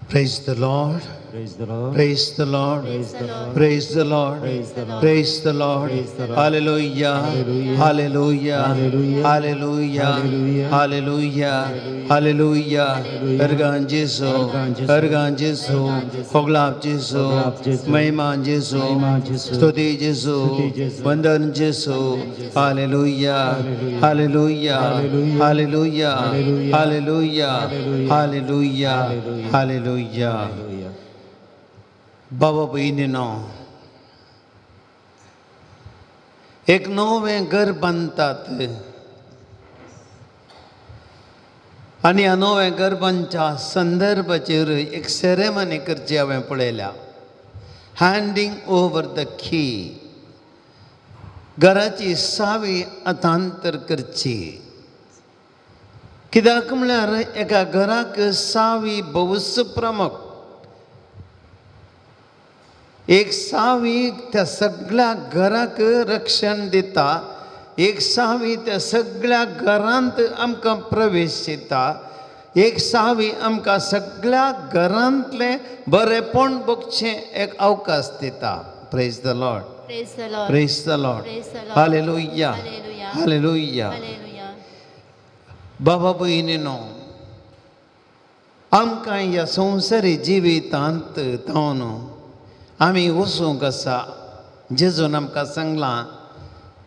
Praise the Lord. Praise the Lord. Praise the Lord. Praise the Lord. Praise the Lord. Praise the Lord. Praise the Lord. Praise the Lord. Hallelujah. Hallelujah. Hallelujah. Hallelujah. Hallelujah. Hallelujah. Hallelujah. Ergan Jesu. Ergan Jesu. Hoglap Jesu. Maiman Jesu. Stuti Jesu. Vandan Jesu. Hallelujah. Hallelujah. Hallelujah. Hallelujah. Hallelujah. Hallelujah. बाबा बहिणींनो, एक नवे घर बांधतात आणि ह्या नवे घर बांदच्या संदर्भाचेर एक सेरेमनी करची हांवें पळयल्या. हँडिंग ओवर द की, घराची सावी हस्तांतर करची. कित्याक म्हळ्यार एका घराक सावी भौस प्रमुख. एक सावी त्या सगळ्या घराक रक्षण दिता. एक सावी त्या सगळ्या घरांत आमकां प्रवेश दिता. एक सावी आमकां सगळ्या घरांतले बरेपण भोगचें एक अवकाश दिता. Praise the Lord. Praise the Lord. Praise the Lord. Praise the Lord. Hallelujah. Hallelujah. Hallelujah. Hallelujah. बाबा भयणींनो, आमकां ह्या संवसारी जिवितांत तावन आमी वचूंक आसा. जेजून आमकां सांगलां,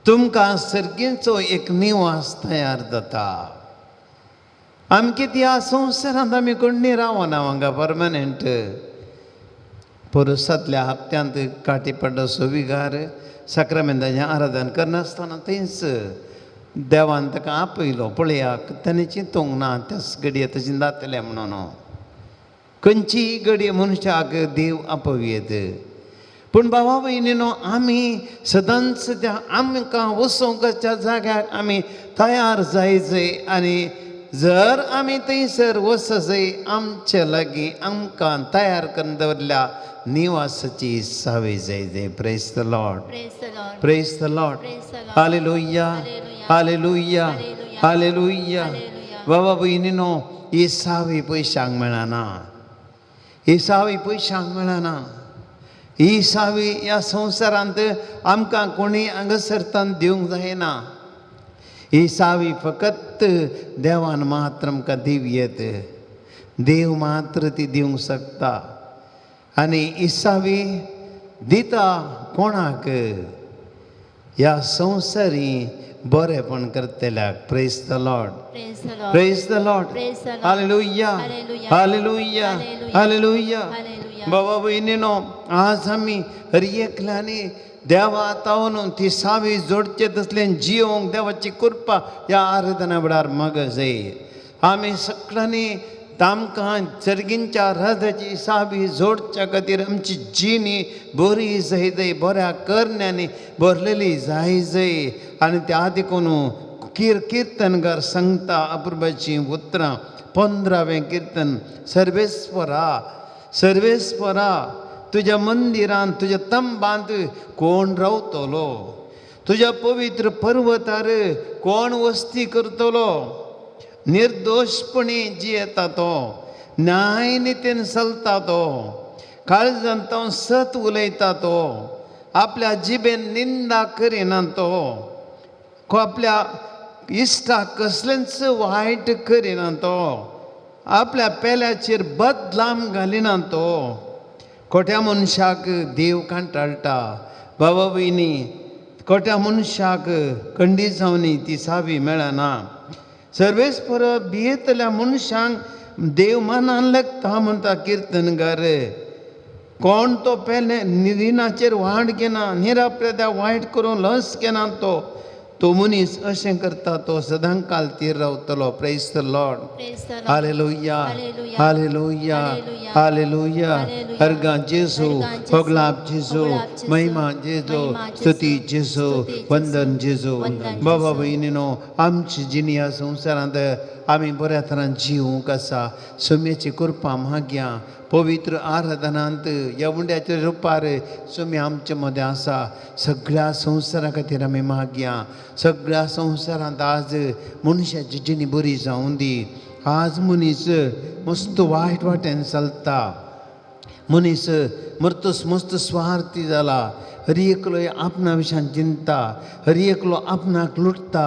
तुमकां सर्गेचो एक निवास तयार जाता. आमी कितें ह्या संवसारांत आमी कोणी रावना हांगा परमनंट. पोरसांतल्या हप्त्यांत काटी पड्डो सोविगार सक्रामेंताचें आराधन करनासतना थंयच देवान ताका आपयलो. पळयाक ताणें चिंतूंक ना त्याच घडये तशें जातलें म्हणून. खंयचीय घडये मनशाक देव आपयत. पूण बाबा भयणींनो, आमी सदांच त्या आमकां वचोंकच्या जाग्याक आमी तयार जायचें. आनी जर आमी थंयसर वचचें, आमचे लागीं आमकां तयार करून दवरल्या निवासाची सावय जाय. Praise the Lord. Praise the Lord. Praise the Lord. Praise the Lord. Hallelujah. Hallelujah. Hallelujah. बाबा भयणींनो, ही सावय पयशांक मेळना. ही सावय पयशांक मेळना. ही सावय ह्या संवसारांत आमकां कोणी हांगासरतान दिवंक जायना. ही सावय फकत देवान मात्र आमकां दिवयत. देव मात्र ती दिवंक शकता. आनी ही सावय दिता कोणाक? ह्या संवसारी बरेपण करतल्याक. Praise the Lord. Praise the Lord. Praise the Lord. Praise the Lord. Hallelujah. Hallelujah. Hallelujah. Hallelujah. Hallelujah. Hallelujah. बाबा भयणींनो, आज आमी हर एकल्यानी देवा तावन ती सावय जोडचे तसलें जियोंक देवाची कृपा ह्या आराधना वेळार मागजय. आमी सगळ्यांनी तामकां सर्गींच्या राजाची सावय जोडच्या खातीर आमची जिणी बरी जाय. बऱ्या करण्यांनी भरलेली जाय. आनी त्या देखून कीर्तनकार सांगता अपुर्बाची उतरां 15वें कीर्तन. सर्वेस्वरा, सर्वेस्वरा, तुज्या मंदिरांत तुज्या तंबांत कोण रावतलो? तुज्या पवित्र पर्वतार कोण वस्ती करतलो? निर्दोषपणी जियेता तो, न्याय नितीन चलता तो, काळजांत सत उलयता तो, आपल्या जिबेन निंदा करिना तो, आपल्या इश्टाक कसलेंच वायट करिना तो, आपल्या पेल्याचेर बदलाम घालिना तो. खोट्या मनशाक देव कांटाळटा. बाबा भयणी, खोट्या मनशाक खंडीत ती सावय मेळना. सर्वेस्पर भियेतल्या मनशांक देव मनान लागता म्हणटा कीर्तनकार. कोण तो पेले निरिनाचेर वाड घेना, निराप्रद्या वायट करून लस घेना तो मनीस अशें करता तो सदां काल तीर रावतलो. Praise the Lord. Praise the Lord. Hallelujah. Hallelujah. Hallelujah. Hallelujah. Hallelujah. Hallelujah. हरगा जेजू, हरगा जेजू, होगलाप जेजू, होगलाप जेजू, महिमा जेजू, महिमा जेजू, स्तुती जेजू, स्तुती जेजू, वंदन जेजू. वंदन बाबा जेजू. भयणींनो, आमची जिणी ह्या संवसारांत आमी बऱ्या तरान जिवूंक आसा. सोम्याची कृपा मागया. पवित्र आराधनांत ह्या उंड्याच्या रुपार तुमी आमचे मदें आसा. सगळ्या संवसारा खातीर आमी मागया. सगळ्या संवसारांत आज मनशाची जिणी बरी जावं दी. आज मनीस मस्त वायट वाटेन चलता, मनीस मरतस मस्त स्वार्थी जाला, हरी एकलो आपणा विशयान चिंता, हरी एकलो आपणाक लुटता,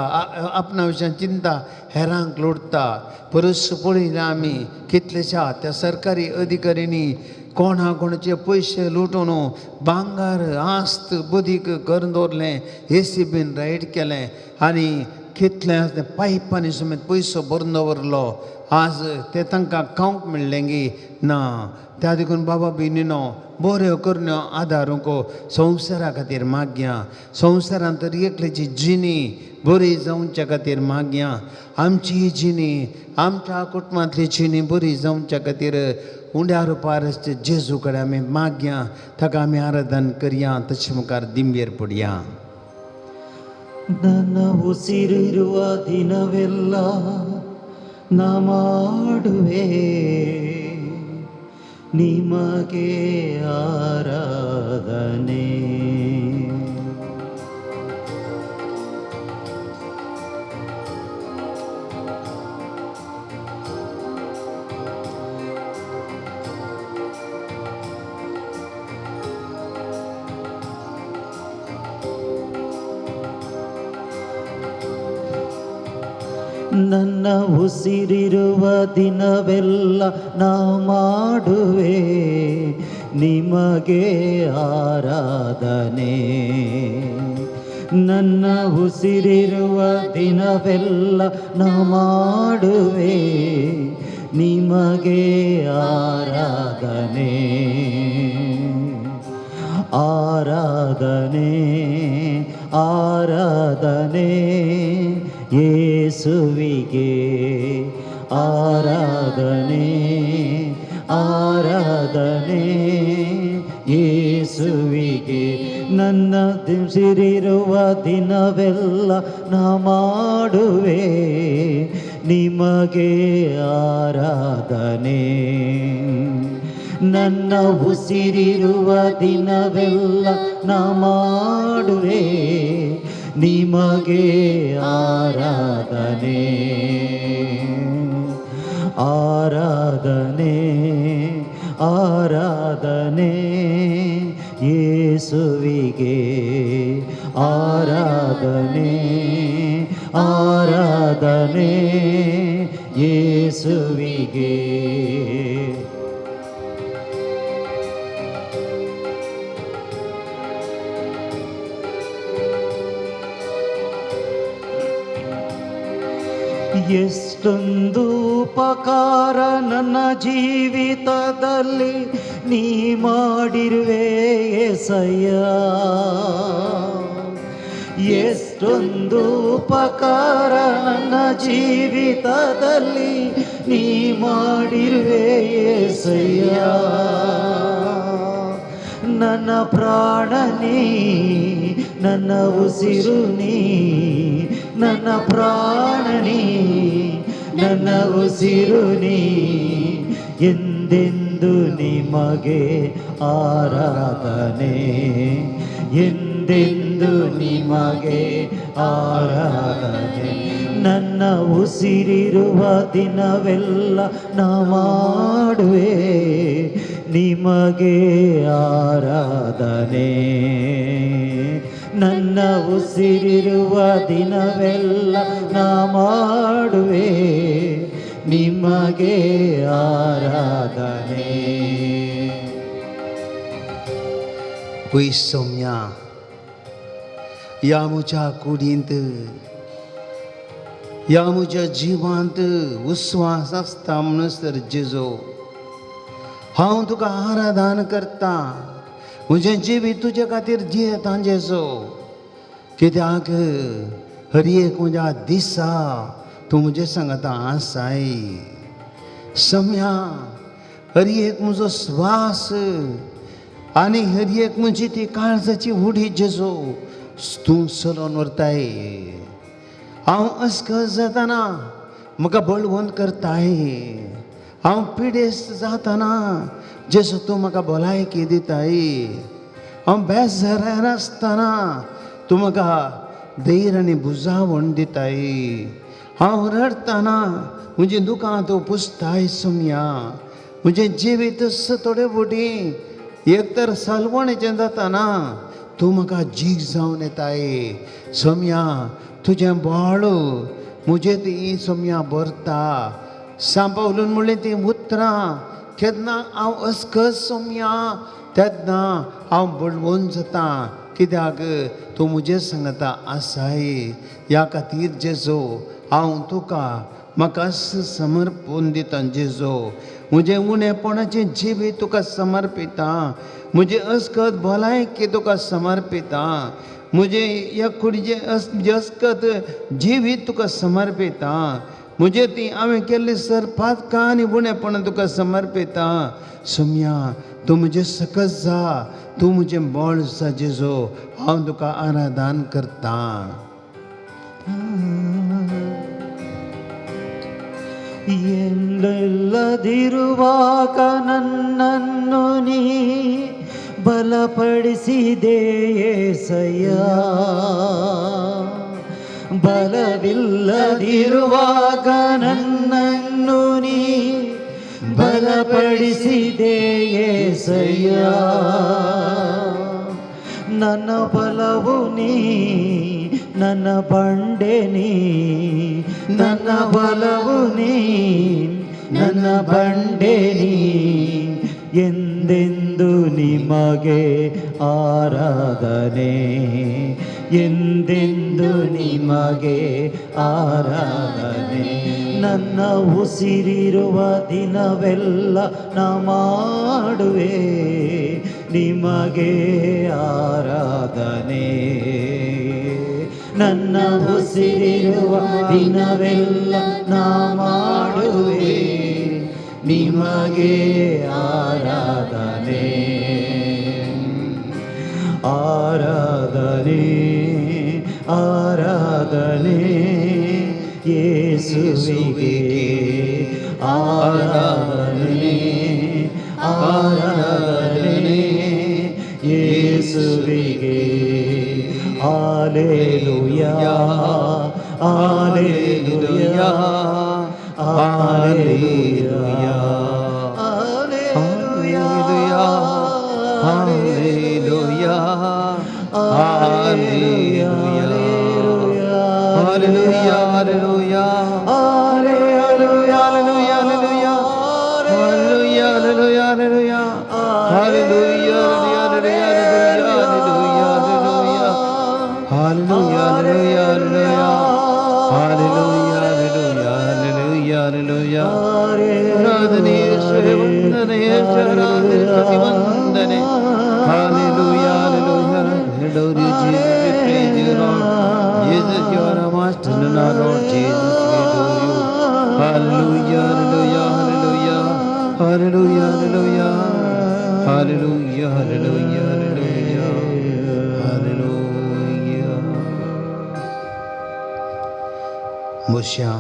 आपणा विशयान चिंता, हेरांक लुटता. परस पळयल्या आमी कितलेशा त्या सरकारी अधिकाऱ्यांनी कोणा कोणाचे पयशे लुटून भांगार आस्त बदीक करून दवरलें, एसीबीन रायड केलें आनी कितले पायपांनी समेत पयसो भरून दवरलो. आज ते तांकां खावंक मेळ्ळें गी ना. त्या देखून बाबा भयणीनो, बऱ्यो करण्यो आदारूंक संवसारा खातीर मागया. संवसारांत तर एकल्याची जिणी बरी जावच्या खातीर मागया. आमची जिणी, आमच्या कुटुंबांतली जिणी बरी जावच्या खातीर उंड्या रुपारस जेजू कडेन आमी मागया. ताका आमी आराधन करया. तशें मुखार दिंबेर पडया. ನನ್ನ ಉಸಿರಿರುವ ದಿನವೆಲ್ಲ ನಾ ಮಾಡುವೆ ನಿಮಗೆ ಆರಾಧನೆ. ನನ್ನ ಉಸಿರಿರುವ ದಿನವೆಲ್ಲ ನಾ ಮಾಡುವೆ ನಿಮಗೆ ಆರಾಧನೆ. ನನ್ನ ಉಸಿರಿರುವ ದಿನವೆಲ್ಲ ನಾ ಮಾಡುವೆ ನಿಮಗೆ ಆರಾಧನೆ. ಆರಾಧನೆ ಆರಾಧನೆ ಯೇಸುವಿಗೆ ಆರಾಧನೆ. ಆರಾಧನೆ ಯೇಸುವಿಗೆ. ನನ್ನ ಉಸಿರಿರುವ ದಿನವೆಲ್ಲ ನಾ ಮಾಡುವೆ ನಿಮಗೆ ಆರಾಧನೆ. ನನ್ನ ಉಸಿರಿರುವ ದಿನವೆಲ್ಲ ನಾ ಮಾಡುವೆ ನಿಮಗೆ ಆರಾಧನೆ. ಆರಾಧನೆ ಆರಾಧನೆ ಯೇಸುವಿಗೆ. ಆರಾಧನೆ ಆರಾಧನೆ ಯೇಸುವಿಗೆ. ಎಷ್ಟೊಂದು ಉಪಕಾರ ನನ್ನ ಜೀವಿತದಲ್ಲಿ ನೀ ಮಾಡಿರುವೆ యేసయ్య. ಎಷ್ಟೊಂದು ಉಪಕಾರ ನನ್ನ ಜೀವಿತದಲ್ಲಿ ನೀ ಮಾಡಿರುವೆ యేసయ్య. ನನ್ನ ಪ್ರಾಣ ನೀ, ನನ್ನ ಉಸಿರು ನೀ, ನನ್ನ ಪ್ರಾಣ ನೀ, ನನ್ನ ಉಸಿರು ನೀ. ಎಂದೆಂದು ನಿಮಗೆ ಆರಾಧನೆ. ಎಂದೆಂದು ನಿಮಗೆ ಆರಾಧನೆ. ನನ್ನ ಉಸಿರಿರುವ ದಿನವೆಲ್ಲ ನಾ ಮಾಡುವೆ ನಿಮಗೆ ಆರಾಧನೆ. ನನ್ನ ಉಸಿರಿರುವ ದಿನವೆಲ್ಲ ನಾ ಮಾಡುವೆ ನಿಮಗೆ ಆರಾಧನೆ. पळय सौम्या, या म्हज्या कुडींत, या म्हज्या जिवांत उस्वास आसता म्हणसर जेजो हांव तुका आराधन करता. म्हजें जिवीत तुजे खातीर जियेता जेजो. कित्याक हर एक म्हज्या दिसा तूं म्हजे सांगाता आसाय. सौम्या, हर एक म्हजो स्वास आनी हर एक म्हजी ती काळजाची उडी जेजो तूं चलोवन व्हरताय. हांव अस्कस जाताना म्हाका बळवंत करताय. हांव पिडेस्त जाताना जेजो तूं म्हाका भलायकी दिताय. हांव बेजारान आसतना तूं म्हाका धैर्य आनी बुजावण दिताय. हांव रडताना म्हजें दुकां तूं पुसताय सोम्या. म्हजें जिवीत थोडे फुटी एक तर सालवणेचें जाताना तूं म्हाका जीग जावन येताय सोम्या. तुजें बोळ म्हजें ती सोम्या भरता. सांपावलून म्हणलें ती उतरां केन्ना हांव अस्कस सोम्या तेन्ना हांव बळवून जाता. कित्याक तूं म्हजे सांगता आसाय. ह्या खातीर जेजो हांव तुका म्हाका समर्पण दिता जेजो. म्हजें उणेपणाचें जिवीत तुका समर्पिता. म्हजें अस्कत भलायकी तुका समर्पिता. म्हजें ह्या कुडीचें अस्कत जिवीत तुका समर्पिता. म्हजें ती हांवें केल्ली सरपातकां आनी उणेपणां तुका समर्पिता. सोम्या तूं म्हजें सकस जा. तूं म्हजें बोळ जा जेजो. हांव तुका आराधन करता. ಎಂದೆಲ್ಲದಿರುವಾಗ ನನ್ನನ್ನು ನೀ ಬಲಪಡಿಸಿದೆ ಏಸಯ್ಯ. ಬಲವಿಲ್ಲದಿರುವಾಗ ನನ್ನನ್ನು ನೀ ಬಲಪಡಿಸಿದೆ ಏಸಯ್ಯ. ನನ್ನ ಬಲವು ನೀ ನನ್ನ ಬಂಡೆ ನೀ. ನನ್ನ ಬಲವು ನೀ ನನ್ನ ಬಂಡೆ ನೀ. ಎಂದೆಂದು ನಿಮಗೆ ಆರಾಧನೆ. ಎಂದೆಂದು ನಿಮಗೆ ಆರಾಧನೆ. ನನ್ನ ಉಸಿರಿರುವ ದಿನವೆಲ್ಲ ನಾ ಮಾಡುವೆ ನಿಮಗೆ ಆರಾಧನೆ. ನನ್ನ ಉಸಿರಿರುವ ದಿನವೆಲ್ಲ ನಾ ಮಾಡುವೆ ನಿಮಗೆ ಆರಾಧನೆ. ಆರಾಧನೆ ಆರಾಧನೆ ಯೇಸುವಿಗೆ. ಆರಾಧನೆ ಆರಾಧನೆ ಯೇಸುವಿಗೆ. Alleluia, Alleluia, Alleluia, Alleluia, Alleluia, Alleluia, Alleluia, Alleluia, Alleluia, Alleluia, Alleluia, Alleluia. मुश्या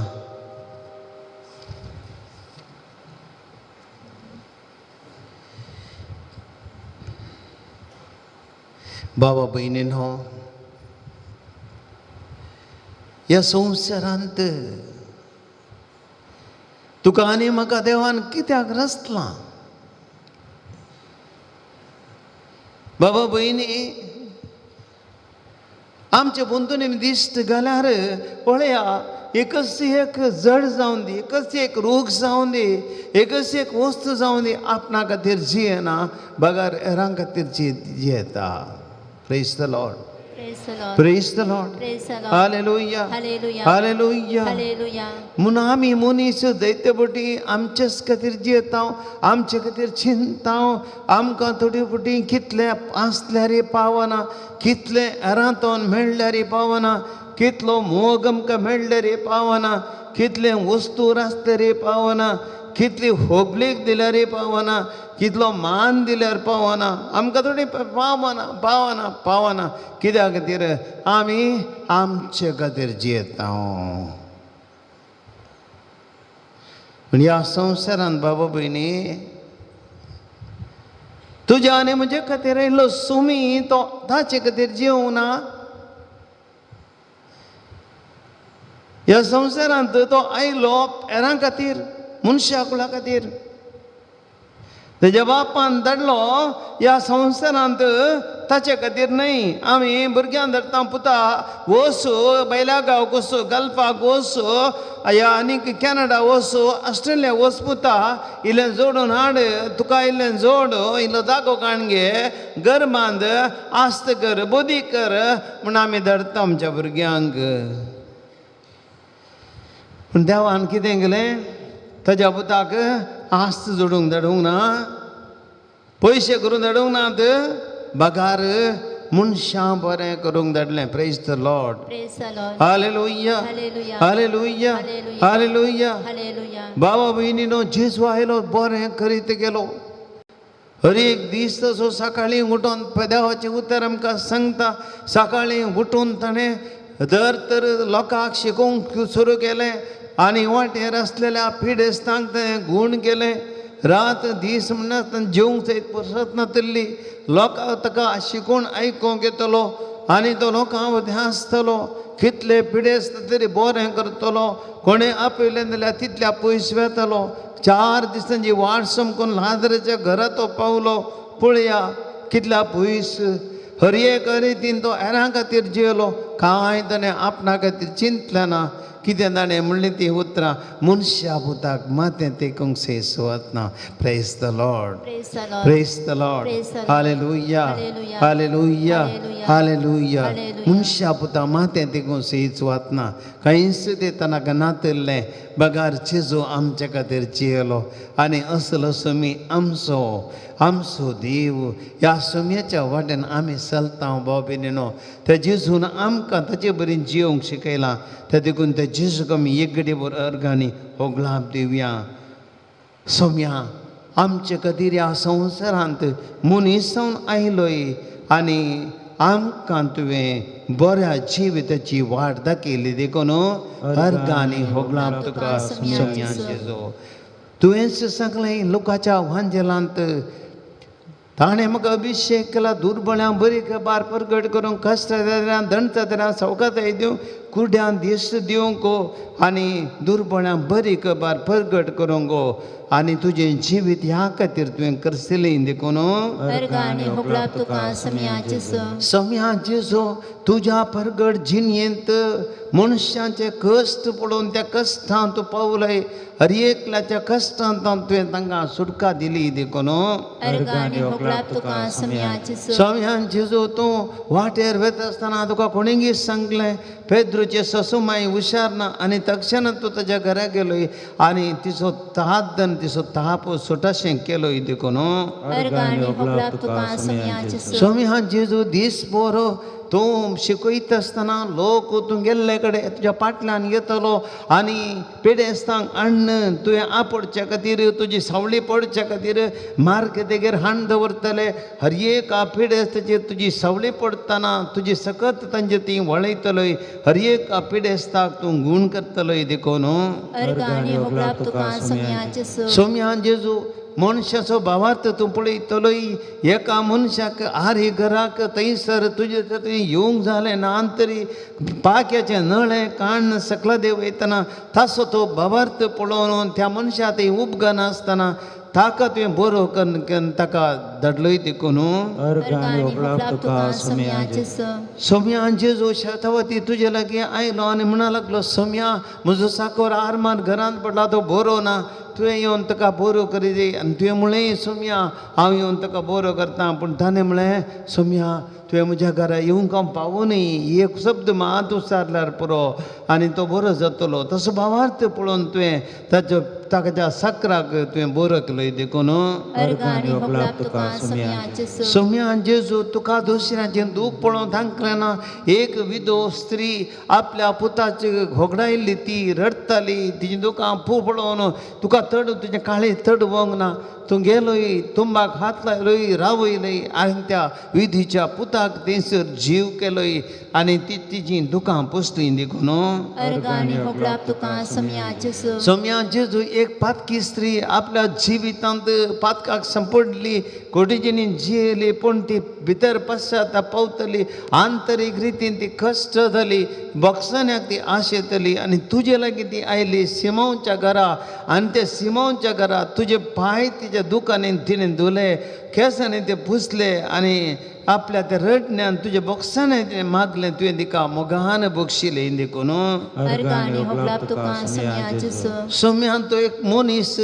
बाबा बहिणींनो, ह्या संवसारांत तुका आनी म्हाका देवान कित्याक रचलां? बाबा भयणी, आमचे बंधुनी दिश्ट जाल्यार पळया, एकच एक जड जावन दी, एकच एक रोग जावन दी, एकच एक वस्तू जावन दी, आपणा खातीर जियेना, बगार हेरां खातीर जियेता. Praise the Lord. Praise the Lord. Praise the Lord. Praise the Lord. Hallelujah. Hallelujah. Hallelujah. Hallelujah. म्हणून आमी मनीस दैत्यबटी आमचेच खातीर जियेता, आमचे खातीर चिंता. आमकां थोडी फुटी कितले आसल्यार पावना, कितले एरांतोन मेळ्ळ्यार पावना, कितलो मोग आमकां मेळ्ळ्यार पावना, कितले वस्तू आसल्यार पावना, कितली होबलीक दिल्यार पावना, कितलो मान दिल्यार पावना, आमकां थोडी पावना. कित्या खातीर आमी आमचे खातीर जियेता. पूण ह्या संवसारांत बाबा भयणी, तुज्या आनी म्हजे खातीर येयल्लो सुमी तो ताचे खातीर जिवूंक ना. ह्या संवसारांत तो आयलो हेरां खातीर मनशाकुला खातीर तेज्या बापान धाडलो ह्या संवसारांत ताचे खातीर न्हय. आमी भुरग्यां धरता पुता वचो बैला गांव वचो गल्फाक वचो या आनीक कॅनडा वचो ऑस्ट्रेलिया वच पुता इल्लें जोडून हाड तुका इल्लें जोड इल्लो जागो काण घे घर बांद आस्त कर बोदी कर म्हूण आमी धरता आमच्या भुरग्यांक. पूण देवान कितें केलें ताज्या पुताक आस्त जोडूंक धाडूंक ना पयशे करून धाडूंक नात बगार मनशां बरें करूंक धाडलें. Praise the Lord. Praise the Lord. Hallelujah Hallelujah. Hallelujah Hallelujah. Hallelujah. Hallelujah. बाबा भयणीनो जेजू आयलो बरें करीत गेलो. हर एक दीस तसो सकाळीं उठून देवाचें उतर आमकां सांगता. सकाळीं उठून ताणें दर तर लोकांक शिकोवंक सुरू केलें आनी वाटेर आसलेल्या पिडेस्तांक तें गूण केलें. रात दीस म्हणटा जेवंक सयत फुरसत नासली. लोकांक ताका शिकून आयकूंक येतलो आनी तो लोकां मदें आसतलो. कितले पिडेस्त तरी बरें करतलो. कोणें आपयलें जाल्यार तितल्या पयस वेतलो. 4 दिसांची वाट समकून लाजराच्या घरा तो पावलो. पळया कितल्या पयस. हर एक रितीन तो हेरां खातीर जियेलो. कांय ताणें आपणा खातीर चिंतलें ना. कितें ताणें म्हणलें ती उतरां मनशा पुताक मातें तेकूंक सेस वतना. Praise the Lord. Praise the Lord. Praise the Lord. Praise the Lord. Hallelujah Hallelujah. Hallelujah Hallelujah. Hallelujah. Hallelujah. मनशा पुता मातें तेकूंक सेस वतना. कांयच तेताना नातल्लें बगार जेजू आमचे खातीर जियेलो आनी असलो समी आमचो देव. ह्या सम्याच्या वाटेन आमी चलता बाबीनो. त्या जेजून आमकां ताचे बरी जियोंक शिकयलां. त्या देखून त्या जेजूक आमी एक घडी भर अर्गांनी हो गुलाब दिवया. सोम्या आमचे खातीर ह्या संवसारांत मनीस जावन आयलोय आनी आमकां तुवें बऱ्या जिविताची वाट दाखयली देखून अर्गांनी हो गुलाब तुका सोम्या जेजू. तुवेंच सांगलें लुकाच्या वांजेलांत ताणें म्हाका अभिशेक केला दुर्बळ्यांक बरी खबर प्रगट करूंक कश्टदारांक दंडदारांक सवकाताय दिवंक कुड्यांक दिश्ट दिवंक आनी दुर्बळ्यांक बरी खबर प्रगट करूंक आनी तुजें जिवीत ह्या खातीर तुवें करतलें देखून अर्गांनी हो गुलाब तुका सोम्या जेजू. सोम्या जेजू तुज्या प्रगट जिणयेंत मनशांचे कश्ट पडोवन त्या कश्टांत तूं पावलय. हर एकल्याच्या कश्टांत तुवें तांकां सुटका दिली देखून अर्गांनी हो गुलाब तुका सोम्या जेजू. सोम्या जेजू तूं वाटेर वता आसतना तुका कोणींय सांगलें पेद्रूचे ससूमाई हुशार ना आनी तक्षणात तूं ताच्या घरा गेलोय आनी तिचो तादन तिचो ताप सुटाशें केलोय देखून अर्गांनी हो गुलाब तुका सोम्या जेजू. सोम्या जेजू दीस बरो तूं शिकयत आसतना लोक तूं गेल्ले कडेन तुज्या फाटल्यान येतलो आनी पेडेस्तांक हाडून तुवें आपडचे खातीर तुजी सावळी पडचे खातीर मार्ग तेगेर हाडून दवरतले. हर एक पिडेस्ताचेर तुजी सावळी पडटना तुजी सकत तांचेर ती वळयतलय. हर एक पिडेस्ताक तूं गूण करतलय देखून अर्गांनी हो गुलाब तुका सोम्या जेजू. सोम्या जेजू मनशाचो भावार्थ तूं पळयतलोय. एका मनशाक आरी घराक थंयसर तुजे थंय येवंक जालें ना तरी पाक्याचे नळे काण सकला देव वयतना ताचो तो भावार्थ पळोवन त्या मनशा थंय उबगां नासतना ताका तुवें बरो करून ताका धाडलोय देखून अर्गांनी हो गुलाब तुका सोम्या जेजू. सोम्या जेजू शेतावती तुजे लागीं आयलो आनी म्हणूंक लागलो सोम्या म्हजो साकोर आरमान घरांत पडला तो बरो ना. तुवें येवन ताका बरो करी दी आनी तुवें म्हळें सोम्या हांव येवन ताका बरो करता. पूण ताणें म्हळें सोम्या तुवें म्हज्या घरा येवंक हांव पावूंय एक शब्द मात उच्चारल्यार पुरो आनी तो बरो जातलो. तसो भावार्थ पळोवन तुवें ताच्या साकराक तुवें बरो केलोय देखून अर्गांनी हो गुलाब तुका सोम्या जेजू. सोम्या जेजू तुका दुसऱ्याचें दूख पळोवन थांकलें ना. एक विधो स्त्री आपल्या पुताची घोगडायल्ली ती रडताली तिची दुकां पळोवन तुका थड तुझे काळे थड वोंग ना तू गेलोय तुंबाक हात लायलोय रावयलय आनी त्या विधीच्या पुताक थंयसर जीव केलोय आनी ती तिची दुकां पुसली देखून अर्गाने होगलाप तुका समयाचे सो सोम्या जेजू एक पातकी स्त्री आपल्या जिवितांत पातकाक संपडली कोटीजींनी जियेली पूण ती भितर पश्चाताप पावतली आंतरीक रितीन ती कश्ट जाली बक्षण्याक ती आशेतली आनी तुजे लागीं ती आयली सिमोनच्या घरा आनी त्या सिमोनच्या घरा तुजे पांय तिच्या दुकानान तिणें धुले केसांनी ते पुसले आनी आपल्या त्या रडण्यान तुझ्या बॉक्साने तिने मागले तुवें तिका मोगान बक्षिले देखून अर्गाने होगलाप तुका समयाचे सो सोम्यान तो एक मनीस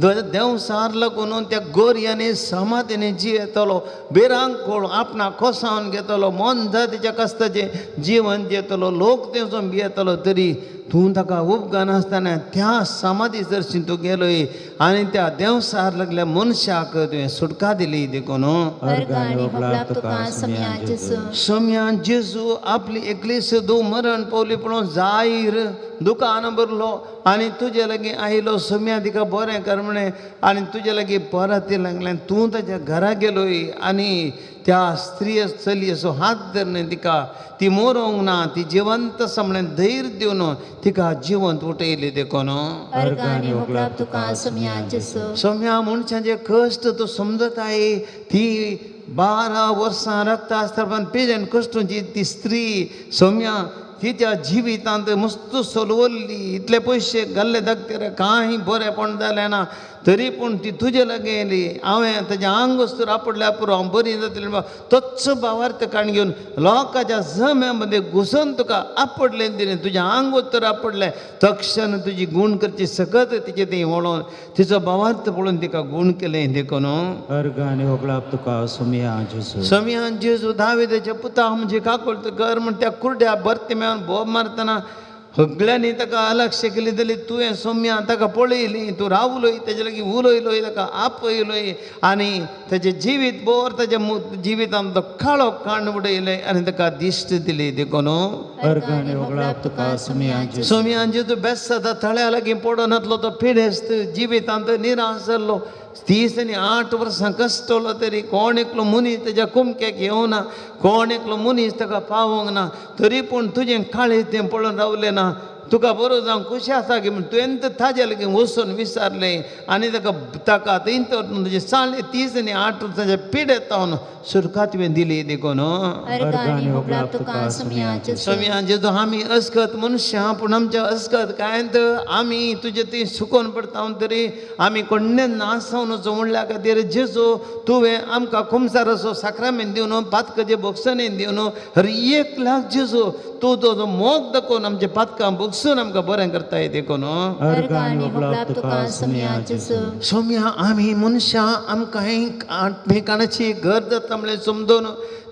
देव सार लागून त्या गोरयाने समाधीने जियेतलो बेरांक कोळ आपणा कोसावन घेतलो मन जातीच्या कश्टाचे जीवन जेतलो लोक तेचो भियेतलो तरी तूं ताका उपगा नासतना त्या समाधी दर्शन तूं गेलोय आनी त्या देवसार लागल्या मनशाक तुवें सुटका दिली देखून अर्गाने होगलाप तुका समयाचे सो सोम्यान जेजू आपली एकलीस दू मरण पावली पूण जायर दुकान भरलो आनी तुजे लागीं आयलो सोम्या तिका बरें कर म्हणे आनी तुजे लागीं परत येवंक लागलें तूं ताच्या घरा गेलोय आनी त्या स्त्री चली असो हात धरने तिका ती मोरोंक ना ती जिवंत आसा म्हणून धैर्य दिवन तिका जिवंत उठयली देखून अर्गाने होगलाप तुका समयाचे सो सोम्या मनशाचे कश्ट तूं समजताय ती 12 वर्सां रगता आसतना पेजन कश्टूची ती स्त्री सोम्या तिच्या जिवितांत मस्त सोलवल्ली इतले पयशे घाल्ले दाखते कांय बरेंपण जालें ना तरी पूण ती तुजे लागीं येयली हांवें ताजें आंग वस्तू आपडल्या पुरो हांव बरी जातली तोच भावार्थ काण घेवन लोकांच्या जम्या मदें घुसून तुका आपडलें दिलें तुजें आंग वस्तू आपडलें तक्षण तुजी गूण करची सकत तिचे थंय वळोवन तिचो भावार्थ पळोवन तिका गूण केलें देखून अर्गाने होगलाप तुका सोम्या जेजू सोम्यान जेजू दाविदाच्या पुता म्हणजे काकोळ कर म्हण त्या कुर्ड्या भरती मेळून बोब मारतना सगळ्यांनी ताका अलक्ष्य केली जाल्यार तुवें सोम्या ताका पळयली तूं रावलोय ताजे लागीं उलयलोय ताका आपयलोय आनी ताचें जिवीत बोर ताच्या जिवितांत तो काळो काण उडयले आनी ताका दिश्ट दिली देखून अर्गाने होगलाप तुका सोम्या जेजू सोम्यान जेजू बेस्तादा थळ्या लागीं पडून येतलो तो पिडेस्त जिवितांत निराश जाल्लो 30 आनी 8 वर्सां कश्टलो तरी कोण एकलो मनीस ताच्या कुमक्याक येवना कोण एकलो मनीस ताका पावोंक ना तरी पूण तुजें काळें तें पळोवन रावलें ना तुका बरो जावं खुशी आसा की म्हण तुवें ताजे लागीं वचून विचारलें आनी ताका थंय साडे 30 आनी 8 वर्सांच्या पिडेत तावन सुटका तुवें दिली देखून अर्गाने होगलाप तुका समयाचे सो सोम्या जेजू आमी अस्कत मनशां पूण आमच्या अस्कत कांयत आमी तुजे थंय सुकोवन पडटा तरी आमी कोण्णे नासवन वचो म्हणल्या खातीर जेजू तुवें आमकां खुमसार असो साक्रामेंत दिवन पातकाचे बक्षणें दिवन हर एक लाख जेजू तूं तो मोग दाखोवन आमचे पातकां बक्षून आमकां बरें करताय देखून अर्गाने होगलाप तुका समयाचे सो सोम्या आमी मनशां आमकां एकमेकांची घर जाता म्हणल्यार समजून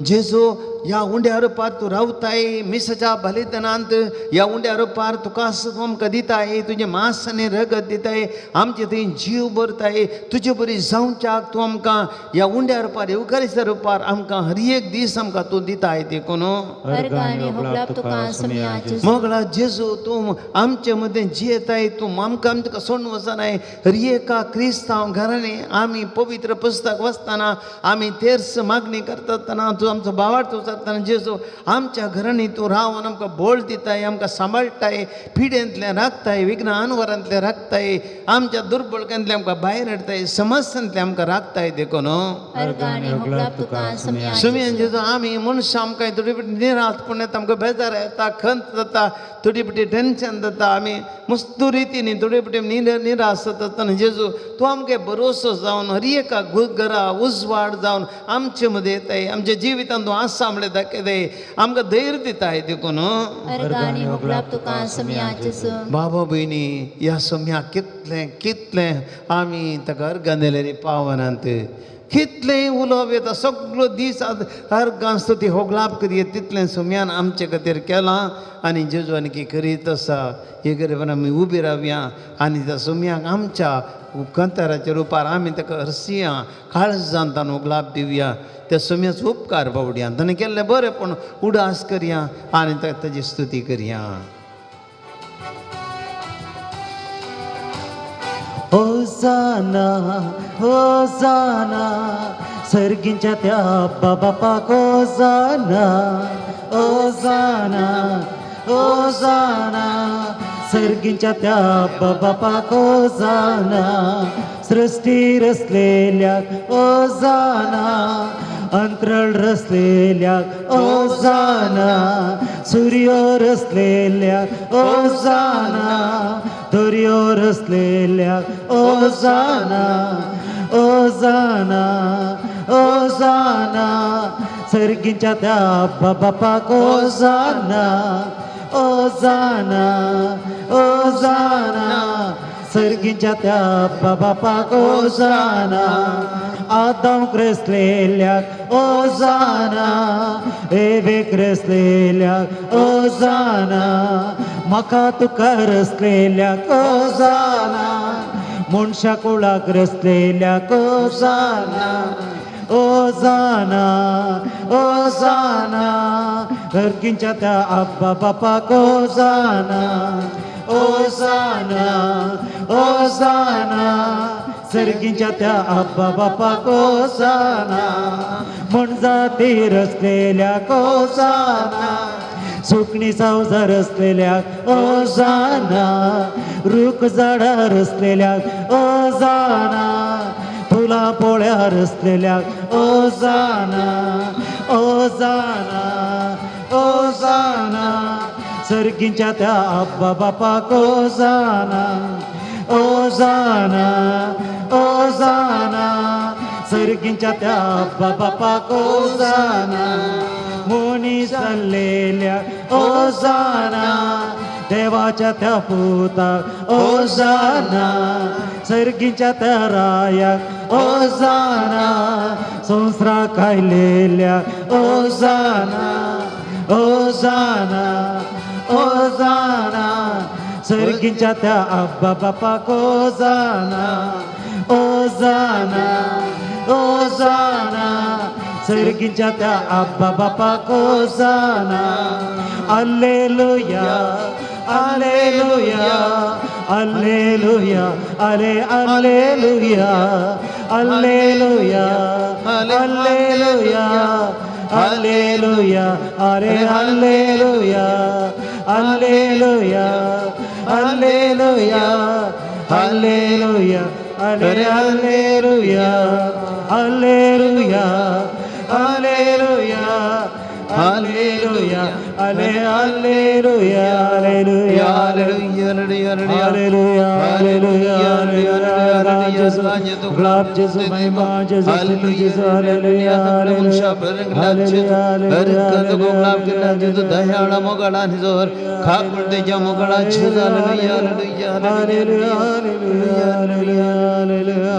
जेजू ह्या उंड्या रुपार तूं रावताय मिसाच्या बलिदानांत ह्या उंड्या रुपार तुका आमकां दिताय तुजें मांस आनी रगत दिताय आमचे थंय जीव भरताय तुजे बरी जावच्याक तूं आमकां ह्या उंड्या रुपार येवकारिस्ता रुपार आमकां हर एक दीस आमकां तूं दिताय देखून अर्गाने होगलाप तुका समयाचे सो मोगळा जेजू तूं आमचे मदें जियेताय तूं आमकां तुका सोडून वचनाय हर एका क्रिस्तांव घरांनी आमी पवित्र पुस्तक वाचतना आमी तेर्स मागणी करतना तूं आमचो भावार्थ उचलतना जेजू आमच्या घरांनी तूं रावन आमकां बोळ दिताय आमकां सांबाळटाय पिड्यांतल्यान राखताय विघ्नांवरांतल्यान राखताय आमच्या दुर्बळकांतल्यान आमकां भायर हाडताय समस्यांतल्यान आमकां राखताय देखून अर्गाने होगलाप तुका समयाचे सुमयान जेजू आमी मनशां आमकां थोडी पिटी निराशपण येता आमकां बेजार येता खंत जाता थोडी पिटी टेन्शन जाता आमी मस्त रितीन थोडी पिटी निराश जाता जेजू तूं आमकां भरोसो जावन हर एका घरा उजवाड जावन आमचे मदें येताय आमच्या जिवितांत तूं आसा म्हणलें दाखयताय आमकां धैर्य दिताय देखून अर्गाने होगलाप तुका समयाचे सो बाबा भयणी ह्या सोम्याक कितलें आमी ताका अर्गां दिलेली पावनांत कितलें उलोवप येता सगळो दीस अर्गां स्तुती होगलाप करीत तितलें सोम्यान आमचे खातीर केलां आनी जेजू आनी करीत आसा हे गरीबान आमी उबी रावया आनी त्या सोम्याक आमच्या कंताराच्या रुपार आमी ताका हरसिया काळजांत ताणें होगलाप दिवया त्या सोम्याचो उपकार बावड्या ताणें केल्लें बरें पूण उडास करया आनी ताची स्तुती करया होसाना होसाना सर्गींच्या त्या बापाक होसाना होसाना होसाना सर्गींच्या त्या बापाक होसाना सृष्टी रचलेल्याक होसाना अंतराळ रचलेल्याक होसाना सूर्य रचलेल्याक होसाना दर्यो रचलेल्याक होसाना होसाना होसाना सर्गींच्या त्या बापाक होसाना होसाना होसाना सर्गींच्या त्या बापाक होसाना आदम रचलेल्याक होसाना एवेक रचलेल्याक होसाना म्हाका तुका रचलेल्याक होसाना मनशा कुळाक रचलेल्याक होसाना होसाना होसाना सर्गींच्या त्या आब्बा बापाक होसाना होसाना होसाना सर्गींच्या त्या आब्बा बापाक होसाना म्हण जाती रचलेल्याक होसाना सुकणी सावजा रचलेल्याक होसाना रूख झाडां रचलेल्याक होसाना फुलां पोळ्या रचलेल्याक होसाना होसाना होसाना सर्गींच्या त्या आब्बा बापाक होसाना होसाना होसाना सर्गींच्या त्या आब्बा बापाक होसाना मोनी चाललेल्याक होसाना देवाच्या त्या पुताक होसाना सर्गींच्या त्या रायाक होसाना संवसाराक आयलेल्याक होसाना होसाना होसाना सर्गींच्या त्या आब्बा बापाक होसाना होसाना होसाना सर्गींच्या त्या आब्बा बापाक होसाना alleluia alleluia alleluia ale alleluia alleluia alleluia alleluia are alleluia alleluia alleluia alleluia are alleluia alleluia alleluia alleluia ale alleluia alleluia alleluia alleluia alleluia alleluia glab jesu Mahima jesu jesu alleluia alleluia दह्याळा मोगळा निजोर खाकुळतेच्या मोगळा झिज alleluia alleluia alleluia alleluia alleluia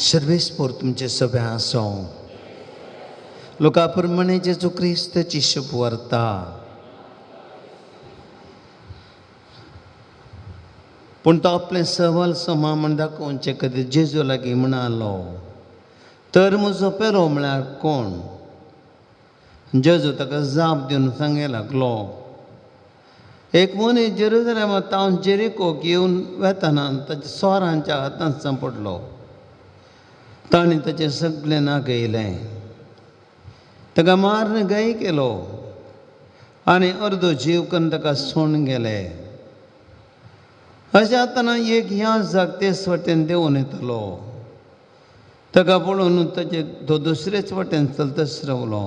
सर्वेस्पोर तुमचे सभ्या आसो लोका प्रमाणे जेजू क्रिस्ताची शुभ वार्ता पूण तो आपले सहवाल सोमा म्हण दाखोवचे कधी जेजू लागीं म्हणालो तर म्हजो पेरो म्हळ्यार कोण जेजू ताका जाप दिवन सांगूंक लागलो एक मनीस जेरुसलेमांत तावन जेरिकोक येवन वेताना ताच्या सोरांच्या हातांत सांपडलो ताणें ताचें सगळें नागयलें ताका मारन गाय केलो आनी अर्दो जीव करून ताका सोडून गेले अशें जातना एक याजक तेच वटेन देंवन येतलो ताका पळोवन ताचे तो दुसरेच वटेन चलतच रावलो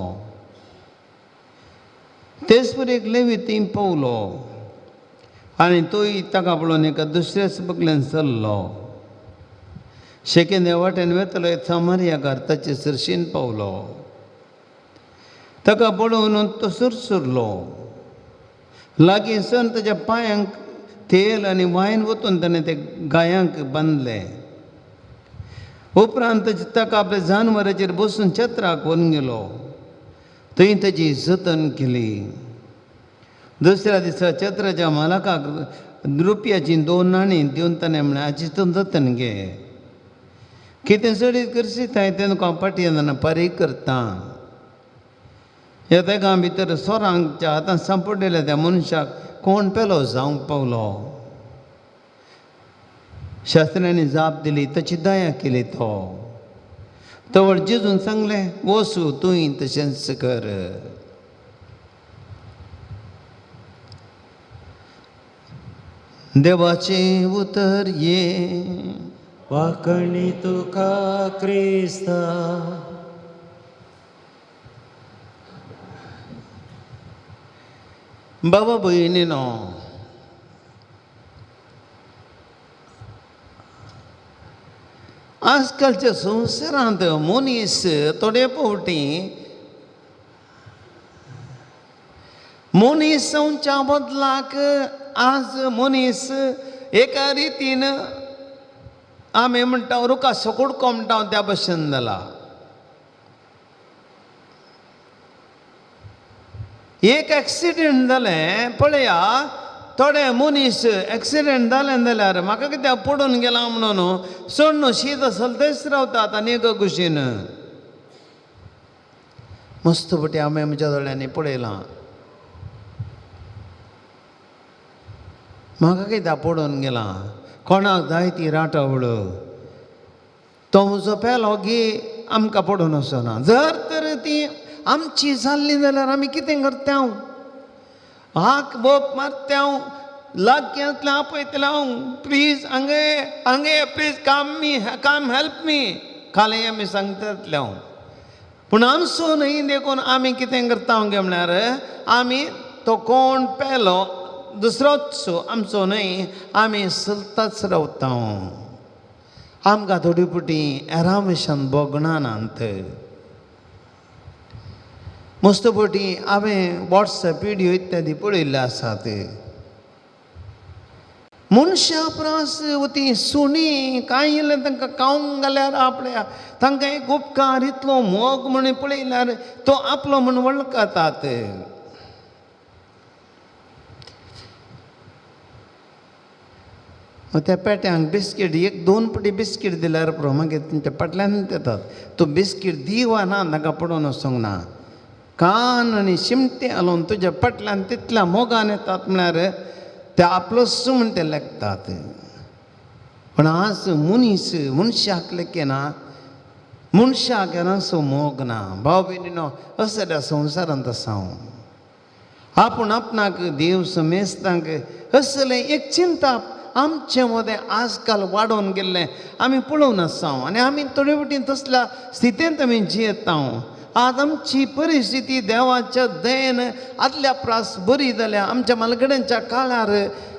तेच पर एक लेवी थंय पावलो आनी तोय ताका पळोवन एका दुसऱ्याच बगल्यान चल्लो शेकेंदे वाटेन वेतलो एक सामारियाकार ताचे सरशीन पावलो ताका पळोवन तो सुरसुरलो लागीं सन ताच्या पांयांक तेल आनी वायन वतून ताणें ते गायांक बांदले उपरांत ताका आपल्या जानवराचेर बसून छत्राक व्हरून गेलो थंय ताची जतन केली दुसऱ्या दिसा छत्राच्या मालकाक रुपयाची 2 नाणीं दिवन ताणें म्हळें हाची तूं जतन घे कितें सडीत करशीत हांवें तें तुका फाटी येना फारीक करता ह्या तेगा भितर सोरांच्या हातान सांपडलेल्या त्या मनशाक कोण पेलो जावंक पावलो. शास्त्रांनी जाप दिली, ताची दया केली. तो तवळ जेजून सांगलें, वसू तूंय तशेंच कर. देवाचे उतर ये, वाकणी तुका क्रिस्ता. बाबा भयणीनो, आजकालच्या संवसारांत मनीस थोडे फावटी मनीस जावच्या बदलाक आज मनीस एका रितीन आमी म्हणटा रुका सकूड कोमटा त्या भशेन जाला. एक एक्सिडेंट जालें पळया, थोडे मनीस एक्सिडेंट जालें जाल्यार म्हाका कित्याक पडून गेला म्हणून सोडून शीत आसले थंयच रावतात आनी एका कुशीन. मस्त पटी हांवें म्हज्या दोळ्यांनी पळयलां. म्हाका कित्याक पडून गेला, कोणाक जाय ती राटावळ तो म्हजो पेलो गी आमकां पडून वचना. जर तर ती आमची जाल्ली जाल्यार आमी कितें करता? हाक बोप मारता, लागींतल्यान आपयतलें हांव, प्लीज हांगे हांगे प्लीज कम हेल्प मी खाली आमी सांगतातले हांव. पूण आमचो न्हय देखून आमी कितें करता गे म्हळ्यार आमी तो कोण पेलो दुसरोच आमचो न्हय, आमी चलताच रावता. आमकां थोडी पुटी एरा भशेन बोगणानांत. मस्त पटी हांवें वॉट्सॅप व्हिडियो इत्यादी पळयल्ले आसात. मनशां प्रास वती सुणी कांय येयलें तांकां खावंक घाल्यार आपल्या तांकां एक उपकार इतलो मोग म्हणून पळयल्यार तो आपलो म्हूण वळखतात. त्या पेट्यांक बिस्कीट एक दोन पटी बिस्कीट दिल्यार पुरो मागीर तेंच्या फाटल्यान येतात. तूं बिस्कीट दी वा ना ताका पडोवन वचोंक ना. कान आनी शिमटे घालून तुज्या फाटल्यान तितल्या मोगान येतात म्हळ्यार ते आपलोच म्हूण ते लेखतात. पण आज मनीस मनशाक लेखेना, मनशाक येनासो मोग ना. भाव भयणीनो, असल्या संवसारांत आसा हांव. आपूण आपणाक देव समेस्तांक असलें एक चिंता आमचे मदें आजकाल वाडोवन गेल्लें आमी पळोवन आसा. आनी आमी थोडे वटेन तसल्या स्थितींत आमी जियेता. आज आमची परिस्थिती देवाच्या दयेन आदल्या प्रास बरी जाल्या. आमच्या मालगड्यांच्या काळार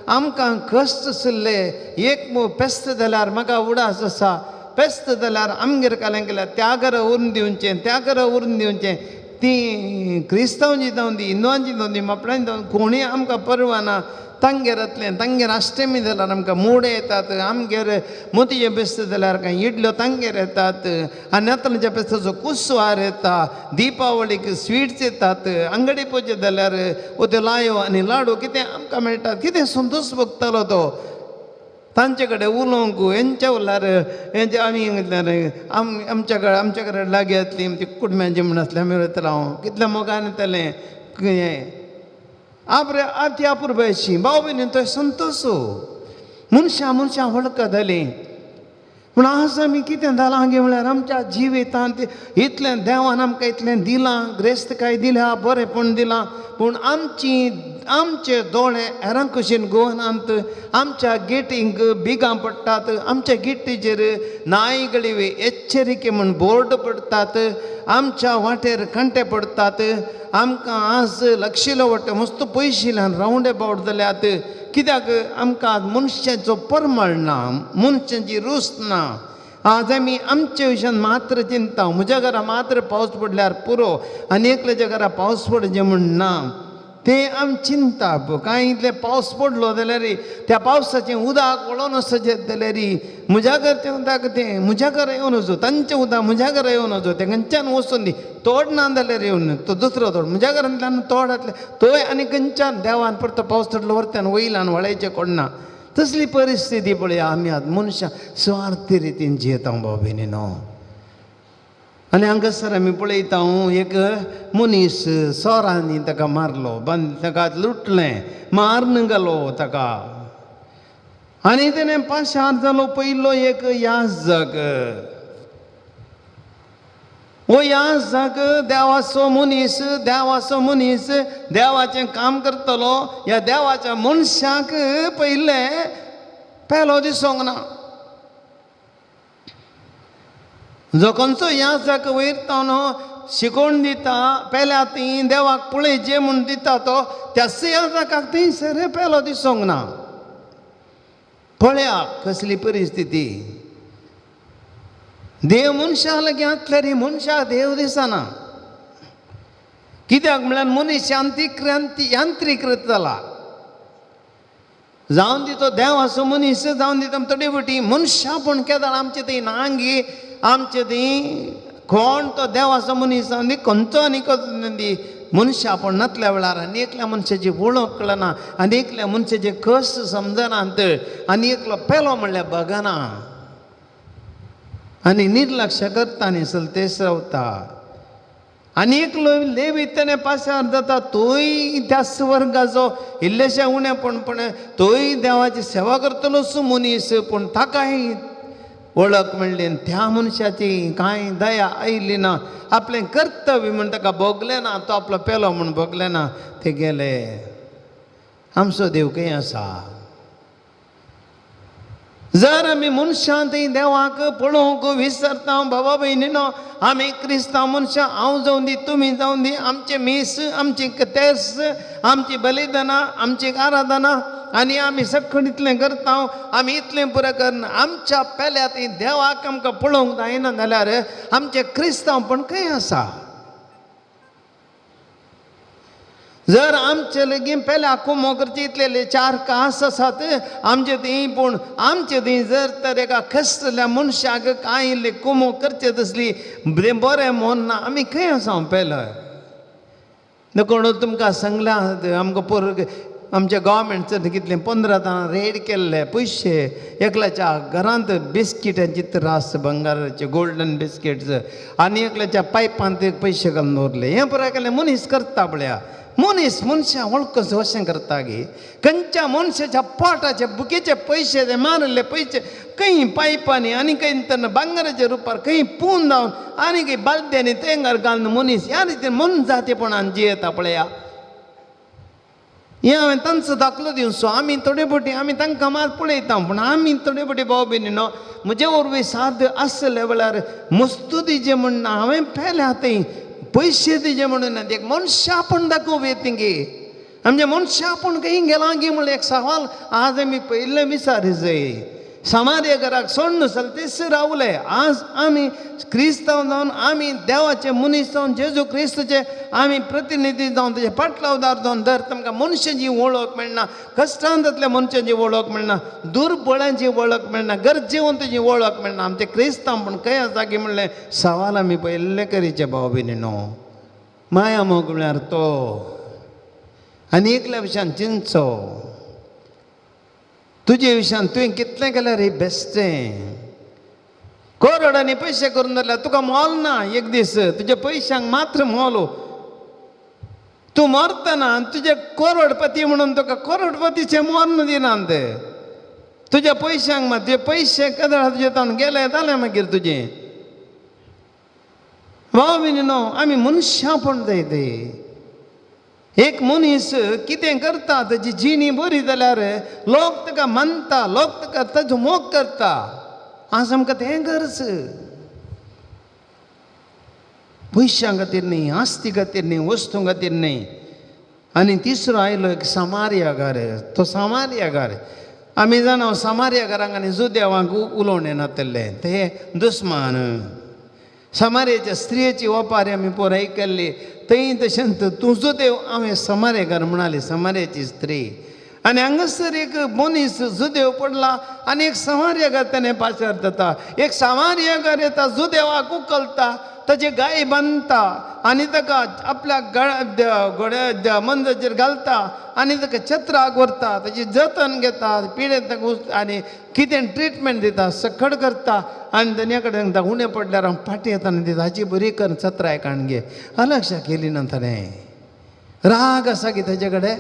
आमकां कश्ट आशिल्ले. एक पेस्त जाल्यार म्हाका उडास आसा, पेस्त जाल्यार आमगेर कालें केल्यार त्या घरा व्हरून दिवचें, त्या घरा व्हरून दिवचें. ती क्रिस्तांवांची जावं दी, हिंदुवांची जावं दी, मापळ्यांची जावं कोणूय आमकां परवा ना. तांगेर येतलें, तांगेर अश्टमी जाल्यार आमकां मोडे येतात. आमगेर मोतये बेस्त जाल्यार कांय इडल्यो तांगेर येतात. आनी नेत्रांच्या बेस्ताचो कुसवार येता. दिपावळीक स्वीट्स येतात. आंगडी पुजे जाल्यार त्यो लायो आनी लाडू कितें आमकां मेळटात. कितें संतोश भोगतालो तो. तांचे कडेन उलोवंक हेंच्या उरल्यार हेंचे आमी आमच्या कडेन लागीं येतलीं ती कुडम्यांची म्हण आसली आमी वयतलो हांव. कितल्या मोगान येतलें हें आपरे आती आपुरबायची. भाव भयणीन तो संतोश मनशां वळखत जालीं. पूण आज आमी कितें जालां गे म्हळ्यार आमच्या जिवितांत इतलें देवान आमकां इतलें दिलां, ग्रेस्तकाय दिल्या, बरेंपण दिलां. पूण आमचे दोळे हेरां कशेन गोवनांत. आमच्या गेटींक बिगां पडटात. आमच्या गिट्टीचेर नायगळी एच्चरिके म्हूण बोर्ड पडटात. आमच्या वाटेर कांटे पडटात. आमकां आज लक्षिलो वाटे मस्त पयशिल्ल्यान रावंड अबावट जाल्यात. कित्याक आमकां आज मनशाचो परमळ ना, मनशाची रूच ना. आज आमी आमचे विशयान मात्र चिंता. म्हज्या घरा मात्र पावस पडल्यार पुरो आनी एकल्याच्या घरा पावस पडचें म्हूण ना. तें आमी चिंता. कांय इतलें पावस पडलो जाल्यार त्या पावसाचें उदक वळोन वचचें जाल्यार म्हज्या घरचें उदक तें म्हज्या घरा येवन वचो, तांचें उदक म्हज्या घरा येवन वचो. तें खंयच्यान वचून दी. तोड ना जाल्यार येवन तो दुसरो तोड म्हज्या घरांतल्यान तोड जातले तोय आनी खंयच्यान देवान परतो पावस पडलो वरत्यान वयल्यान वळायचें कोणना. तसली परिस्थिती पळया आमी आज मनशां स्वार्थी रितीन जियेता भाव भयणीनो. आनी हांगासर आमी पळयता एक मनीस सोरांनी ताका मारलो ताका लुटलें मारून गेलो ताका आनी तेणें पाशार जालो पयलो एक याजक हो याजक देवाचो मनीस देवाचें काम करतलो ह्या देवाच्या मनशाक पयलें पेलो दिसोंक ना जो खंयचो याजक वयरता न्हू शिकोवन दिता पेल्या ती देवाक पळय जे म्हूण दिता तो त्याच याजकाक थंयसर पेलो दिसोंक ना पळया कसली परिस्थिती देव मनशा लागीं आसल्यार मनशाक देव दिसना कित्याक म्हळ्यार मनीस यांत्रीकृत जाला जावन दी तो देवाचो मनीस जावन दी थोडी बटी मनशापण केदाळ आमचे थंय नांगी आमचे थंय कोण तो देवाचो मनीस जावन दी खंयचो आनी दी मनशापण नातल्या वेळार आनी एकल्या मनशाची वळख कळना आनी एकल्या मनशाचे कस समजनात आनी एकलो पेलो म्हणल्यार बगना आनी निर्लक्ष करता आनी सलतेस रावता आनी एकलो लेवी तेणे पाशार जाता तोय त्या स्वर्गाचो इल्लेशा उणेपण तोय देवाची सेवा करतलोच मनीस पूण ताकाय वळख म्हणली त्या मनशाची कांय दया आयली ना आपलें कर्तव्य म्हण ताका भोगलें ना तो आपलो पेलो म्हूण भोगलें ना ते गेले आमचो देव खंय आसा जर आमी मनशां थंय देवाक पळोवंक विसरता बाबा भयणीनो आमी क्रिस्तांव मनशां हांव जावन दी तुमी जावन दी आमचे मीस आमची तेस आमची बलिदानां आमची आराधना आनी आमी सखण इतलें करता आमी इतलें पुरो करना आमच्या पेल्या थंय देवाक आमकां पळोवंक जायना जाल्यार आमचें क्रिस्तांवपण खंय आसा जर आमचे लेगीन पेल्या कुमो करचे इतलेले 4 कास आसात आमचे थंय पूण आमचे थंय जर तर एका खसल्या मनशाक कांय इल्ले कुमो करचे तसली बरें मोन ना आमी खंय आसा पेलो कोण तुमकां सांगला आमकां पोर आमच्या गव्हर्मेंटचं कितले 15 दाण रेड केल्ले पयशे एकल्याच्या घरांत बिस्किटांची त्रास भंगाराचे गोल्डन बिस्किट्स आनी एकल्याच्या पायपांत पयशे घालून दवरले हें पुराय केलें मनीस करता पळया मनशा वळखूच अशें करता गे खंयच्या मनशाच्या पोटाचे बुकेचे पयशे ते मारले पयशे खंय पायपांनी आनी खंय तेन्ना भांगराच्या रुपार खंय पून जावन आनी खंय बालद्यांनी तेंगार घालून मनीस ह्या रितीन मन जातीपणान जियेता पळया हें हांवें तांचो दाखलो दिवचो आमी थोडे फावटी आमी तांकां मात पळयता पूण आमी थोडे फावटी भाव भयणीनो म्हजे वरवीं साद आसले वेळार मस्तुदी जें म्हणना हांवें पेल्या थंय पयशे दिजे म्हणून एक मनशापण दाखोवं तिंगे आमचे मनशापण खंय गेलां गे म्हणून एक सवाल आज आमी पयलें विचार जाय समार्य घराक सोडून सलतेस रावले आज आमी क्रिस्तांव जावन आमी देवाचे मनीस जावन जेजू क्रिस्ताचे आमी प्रतिनिधी जावन तेजे पाटलावदार जावन दर तांकां मनशाची वळख मेळना कश्टांतांतल्या मनशाची वळख मेळना दुर्बळांची वळख मेळना गरजेवंताची वळख मेळना आमचे क्रिस्तांवपण खंय आसा गे म्हणलें सवाल आमी पयले करीचे भाव भयणीनो माया मोग म्हळ्यार तो आनी एकल्या विशयान चिंतचो तुजे विशयान तुवें कितलें केल्यार ही बेश्टें करोडांनी पयशे करून धरल्यार तुका मोल ना एक दीस तुज्या पयशांक मात्र मोल तूं मरतना तुजे करोडपती म्हणून तुका करोडपतीचें मोल दिनात तुज्या पयशांक मात तुजे पयशे कदळ तुजे तावन गेले जालें मागीर तुजें भाव भयणीनो आमी मनशापण जाय ते एक मनीस कितें करता ताची जिणी बरी जाल्यार लोक ताका मानता लोक ताका ताचो मोग करता आज आमकां तें गरज पयशां खातीर न्ही आस्ती खातीर न्ही वस्तू खातीर न्ही आनी तिसरो आयलो एक समार्यागार तो समार्यागार आमी जाणा समार्यागारांक आनी जुदेवांक उलोवणें नातल्लें ते दुस्मान समार्याच्या स्त्रियेची ओपारी आमी पोर आयकल्ली थंय तशेंच तुजो देव हांवें समार्यागार म्हणाली समार्याची स्त्री आणि हांगासर एक मनीस जुदेव पडला आणि एक समार्यकार त्याने पाचार जाता. एक समार्यकार येता जुदेवाक उखलता, ताचे गाय बांदता आनी ताका आपल्या गोड्या मंदाचेर घालता आनी ताका छत्राक व्हरता, ताची जतन घेता, पिडे ताका आनी कितें ट्रिटमेंट दिता, सकड करता आनी ताणे कडेन सांगता उणें पडल्यार हांव फाटी येता आनी दिता हाची बरी कर छत्राय काणगे. अलक्षा केली ना ताणें. राग आसा की ताचे कडेन,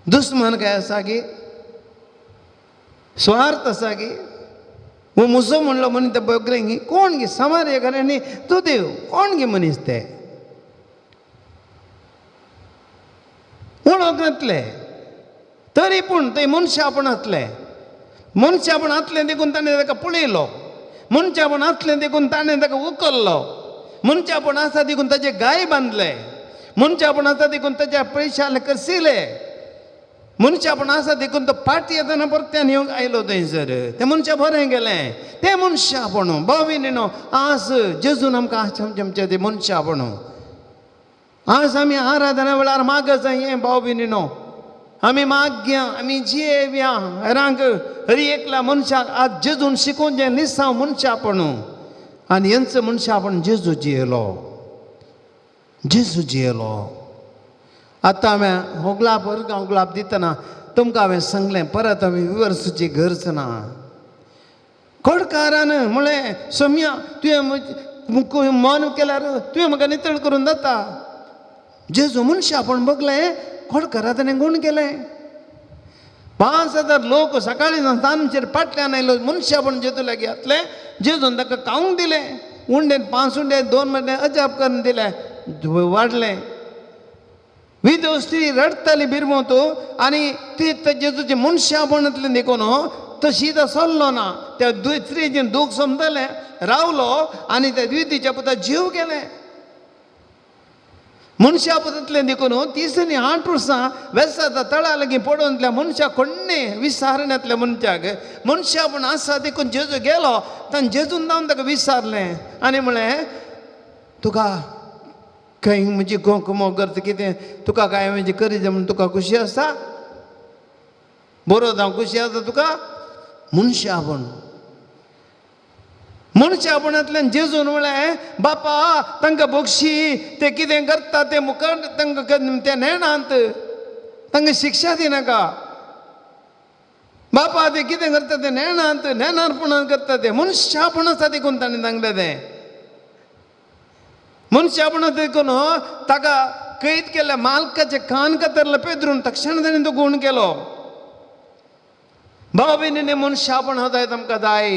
दुस्मन काय आसा की, स्वार्थ आसा की. वो मुसो म्हणलो म्हण ते बकरेंगी कोण गे समार्यकारांनी तो देव कोण गे मनीस ते वळख नासले तरी पूण ते मनशापणांतले मनशापणांतले देखून ताणें ताका पळयलो, मनशापण आसलें देखून ताणें ताका उखललो, मनशापण आसा देखून ताचे गाय बांदले, मनशापण आसा देखून ताच्या पयशाले करसिले, मनशापण आसा देखून तो पाटी येताना परत्यान येवंक आयलो थंयसर. तें मनशा बरें गेलें. तें मनशापण भाव भयणीनो आज जेजून आमकां आमचें तें मनशापण आज आमी आराधना वेळार मागत जाय. हें भाव भयणीनो आमी मागया, आमी जियेवया हेरांक हरी एकल्या मनशाक आज जेजून शिकोवन जें लिसांव मनशापण आनी हेंचो मनशापण जेजू जियेलो, जेजू जियेलो. आतां हांवें होगलाप दितना तुमकां हांवें सांगलें परत हांवें विवर्सूची गरज ना. खोडकारान म्हळें सोम्या तुवें मन केल्यार तुवें म्हाका नितळ करून जाता. जेजू मनशापण बगलें, खोडकारा ताणें गूण केलें. 5,000 लोक सकाळी तांचेर पाटल्यान आयलो, मनशापण जेजू लागीं घातलें. जेजून ताका खावंक दिलें. उंडेन 5 उंडे 2 म्हणलें अजाप करून दिलें, वाडलें. विधव स्त्री रडताली बिरमोत आनी ती जेजूचे मनशापणांतल्यान देखून तो सीदा सरलो ना. त्या स्त्रीचें दूख समजलें, रावलो आनी त्या विधीच्या पुता जीव गेलें. मनशापणांतल्यान देखून 38 वर्सां वेसाच्या तळा लागीं पडून मनशा कोण्णे विचारण्यांतल्या मनशाक मनशापण आसा देखून जेजू गेलो. ताणें जेजून जावन ताका विचारलें आनी म्हळें तुका खंय म्हजी गोंक करता कितें तुका काय म्हणजे करी म्हूण तुका खुशी आसा, बरो जावं खुशी आसा तुका. मनशापण मनशापणांतल्यान जेजून म्हळें बापा तांकां बक्षी ते कितें करता ते मुखार तांकां ते नेणांत, तांकां शिक्षा दिनाका. बापा ते कितें करता ते नेणांत, नेनारपणान करता ते मनशापण आसा देखून ताणें सांगलें तें. मनशापणां देखून ताका कैद केल्या मालकाचे कान कातरले पेदरून तक्षण ताणें तो गूण केलो. भाव भयणीने मनशापण हो जायत आमकां जाय.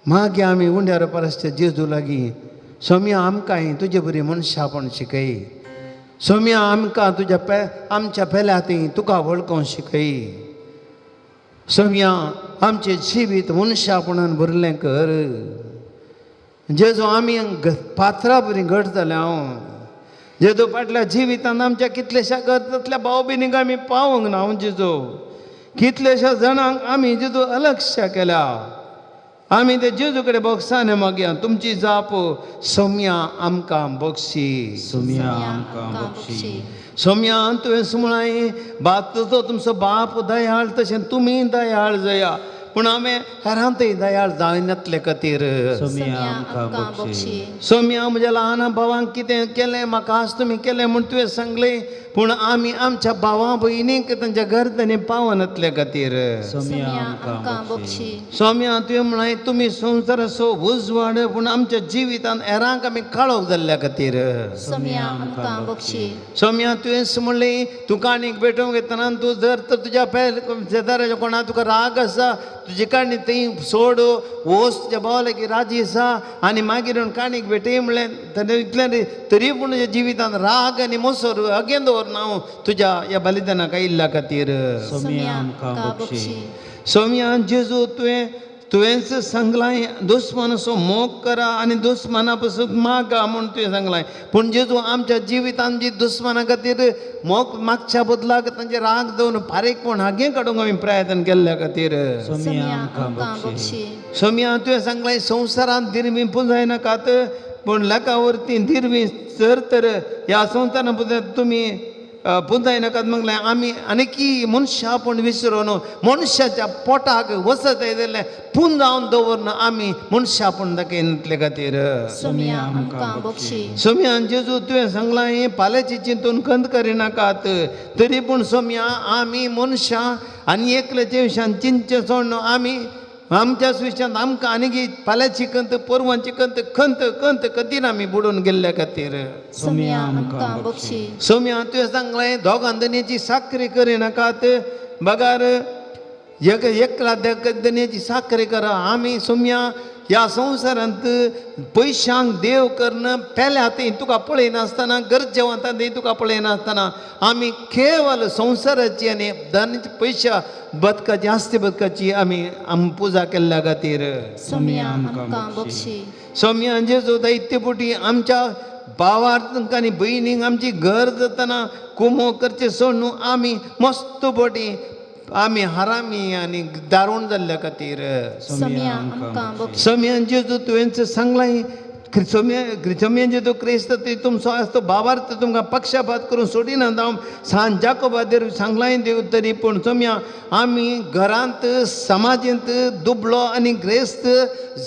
मागे आमी उंड्यार परसच्या जेजू लागीं सोम्या आमकांय तुजे बरी मनशापण शिकय, सोम्या आमकां तुज्या आमच्या पेल्यातय तुका वळखोंक शिकय, सोम्या आमचें जिवीत मनशापणान भरलें कर. जेजू आमी पात्रां बरीं घट जाल्या जेजू फाटल्या जिवितांत आमच्या कितलेशा गरजांतल्या भाव भयणीक आमी पावोंक ना. जेजू कितलेशा जाणांक आमी जेजू अलक्ष्य केल्या. आमी ते जेजू कडेन बक्षाने मागया तुमची जाप सोम्या आमकां बक्षी, सोम्या आमकां बक्षी. सोम्या तुवें सुमळाय बाप तुमचो बाप दयाळ तशें तुमी दयाळ जया. पूण हांवें हेरांतय दयाळ जायनातले खातीर सोम्या आमकां बक्षी. सोम्या म्हज्या ल्हान भावांक कितें केलें म्हाका आज तुमी केलें म्हूण तुवें सांगलें. पूण आमी आमच्या भावा भयणीक तांच्या गरजेनी पावनातले खातीर सोम्या आमकां बक्षी. सोम्या तुवें म्हणाय तुमी संवसाराचो उजवाड पूण आमच्या जिवितांत हेरांक आमी काळोख जाल्ल्या खातीर सोम्या आमकां बक्षी. सोम्या तुवें म्हणलें तुका आनीक भेटोवंक येतना तूं जर तर तुज्या शेजाऱ्याच्या कोणा तुका राग आसा तुजे काणी थंय सोड वोस तुज्या भावा लागीं राजी आसा आनी मागीर येवन काणीक भेटय म्हणलें ताणें इतलें तरी पूण तुज्या जिवितांत राग आनी मोसोर अगेन दवरना हांव तुज्या ह्या बलिदानाक आयिल्ल्या खातीर सोम्या आमकां बक्षी. सोम्या जेजू तुवेंच सांगलाय दुस्मनाचो मोग करा आनी दुस्मना पासून मागा म्हूण तुवें सांगलाय. पूण जेजू आमच्या जिवितांत जी दुस्मना खातीर मोग मागच्या बदलाक तांचे राग दवरून फारीकपण हागे काडूंक आमी प्रयत्न केल्ल्या खातीर सोम्या आमकां बक्षी. सोम्या तुवें सांगलाय संवसारांत दिरवी पुंजाय नाकात पूण लेका वरती दिरवी जर तर ह्या संवसारा तुमी पुन्हा नकात मगले आम्ही अनेकी मनुष्य आपण विसरून मनुष्याच्या पोटाक वसत येयले पून जावन दवरना आम्ही मनुष्य आपण दाखयतले खातीर सोम्या आमकां बक्षी सोम्या जेजू तुवें सांगलां हे फाल्यांची चिंतून खंत करिनाकात तरी पूण सोम्या आमी मनशां आनी एकल्याच्या विशयान चिंतचे सोडून आमी आमच्याच विशयान आमकां आनी फाल्यांची खंत परवांची खंत खंत खंत कधीन आमी बुडून गेल्ल्या खातीर सोम्या आमकां बक्षी सोम्या तुवें सांगलें दोगां दनयाची साखरी करिनाकात बगार एकला दनयाची साखरी करा आमी सोम्या ह्या संवसारांत पयशांक देव करणं पेल्या हातीन तुका पळयनासतना गरजेवंतांनी तुका पळयनासतना आमी केवल संवसाराची आनी धनाची पयशा बदकाची आस्ती बदकाची आमी पुजा केल्ल्या खातीर सोम्या आमकां बक्षी सोम्या जेजू दैत्यपुटी आमच्या भावार्थ आनी भयणींक आमची घर जातना कुमो करचे सोडून आमी मस्त बोटी आमी हारामी आनी दारूण जाल्ल्या खातीर सोम्या आमकां बक्षी सोम्यान जेजू तुवें सांगलां सोम्यान जेजू क्रिस्त ती तुमचो आसतो भावार्थ तुमकां पक्षपात करून सोडिना जावं सांज जाकोबादेर सांगलां देव तरी पूण सोम्या आमी घरांत समाजांत दुबळो आनी ग्रेस्त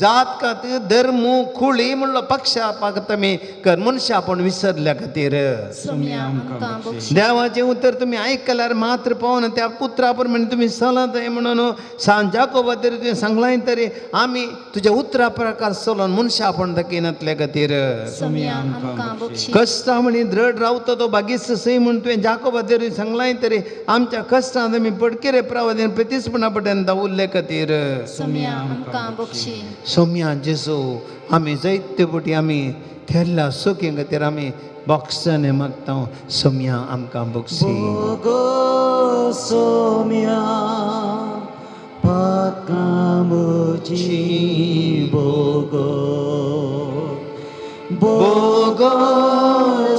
जात कात धर्म खुळी म्हणलो पक्षपात आमी कर मनशां आपण विसरल्या खातीर सोम्या आमकां बक्षी देवाचें उतर तुमी आयकल्यार मात्र पावना त्या पुत्रा प्रमाणे तुमी चलत म्हणून सांज जाकोबादेर तुवें सांगलां तरी आमी तुज्या उतरा प्रकार चलोवन मनशां आपण दाखयनातल्या खातीर सोम्या आमकां बक्षी कश्टां म्हणी दृढ रावता तो बागीस सई म्हूण तुवें जाकोबादेर सांगलां तरी आमच्या कश्टांत आमी पडकेरे प्रवादीन प्रतिस्पणा पड्यान दावुल्ले खातीर सोम्या आमकां बक्षी सोम्या जेजू आमी जायते फावटी आमी केल्ल्या सुखी खातीर आमी बक्षाने मागता सोम्या आमकां बक्षी बोगो सोम्या पातकां म्हजी बोगो बोगो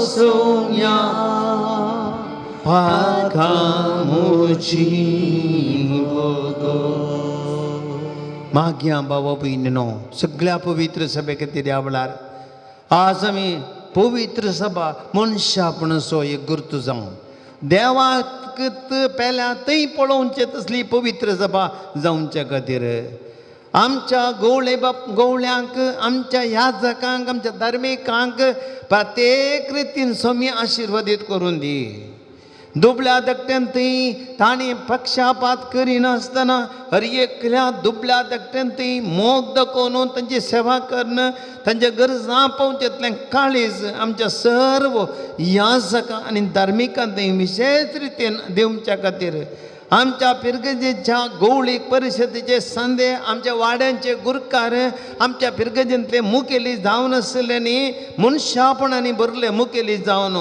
सोम्या पातकां म्हजी बोगो मागया बाबा भयणीनो सगळ्या पवित्र सभे खातीर ह्या वेळार आज आमी पवित्र सभा मनशां आपणचो एक गुर्तू जावन देवाक पेल्या थंय पळोवचे तसली पवित्र सभा जावच्या खातीर आमच्या गवळ्यांक आमच्या याजकांक आमच्या धार्मिकांक प्रत्येक रितीन सोम्या आशिर्वादीत करून दी दुबळ्या धाकट्यान थंय ताणी पक्षपात करिनासतना हर एकल्या दुबळ्या धाकट्यान थंय मोग दाखोवन तांची सेवा करणं तांच्या गरजां पावचेतलें काळीज आमच्या सर्व याजकां आनी धार्मिकांक थंय विशेष रितीन दिवच्या खातीर आमच्या पिरगजेच्या गवळीक परिशदेचे संदे आमच्या वाड्यांचे गुरकार आमच्या पिरगजेंतले मुखेली जावन आसलेनी मनशापणांनी भरले मुखेली जावन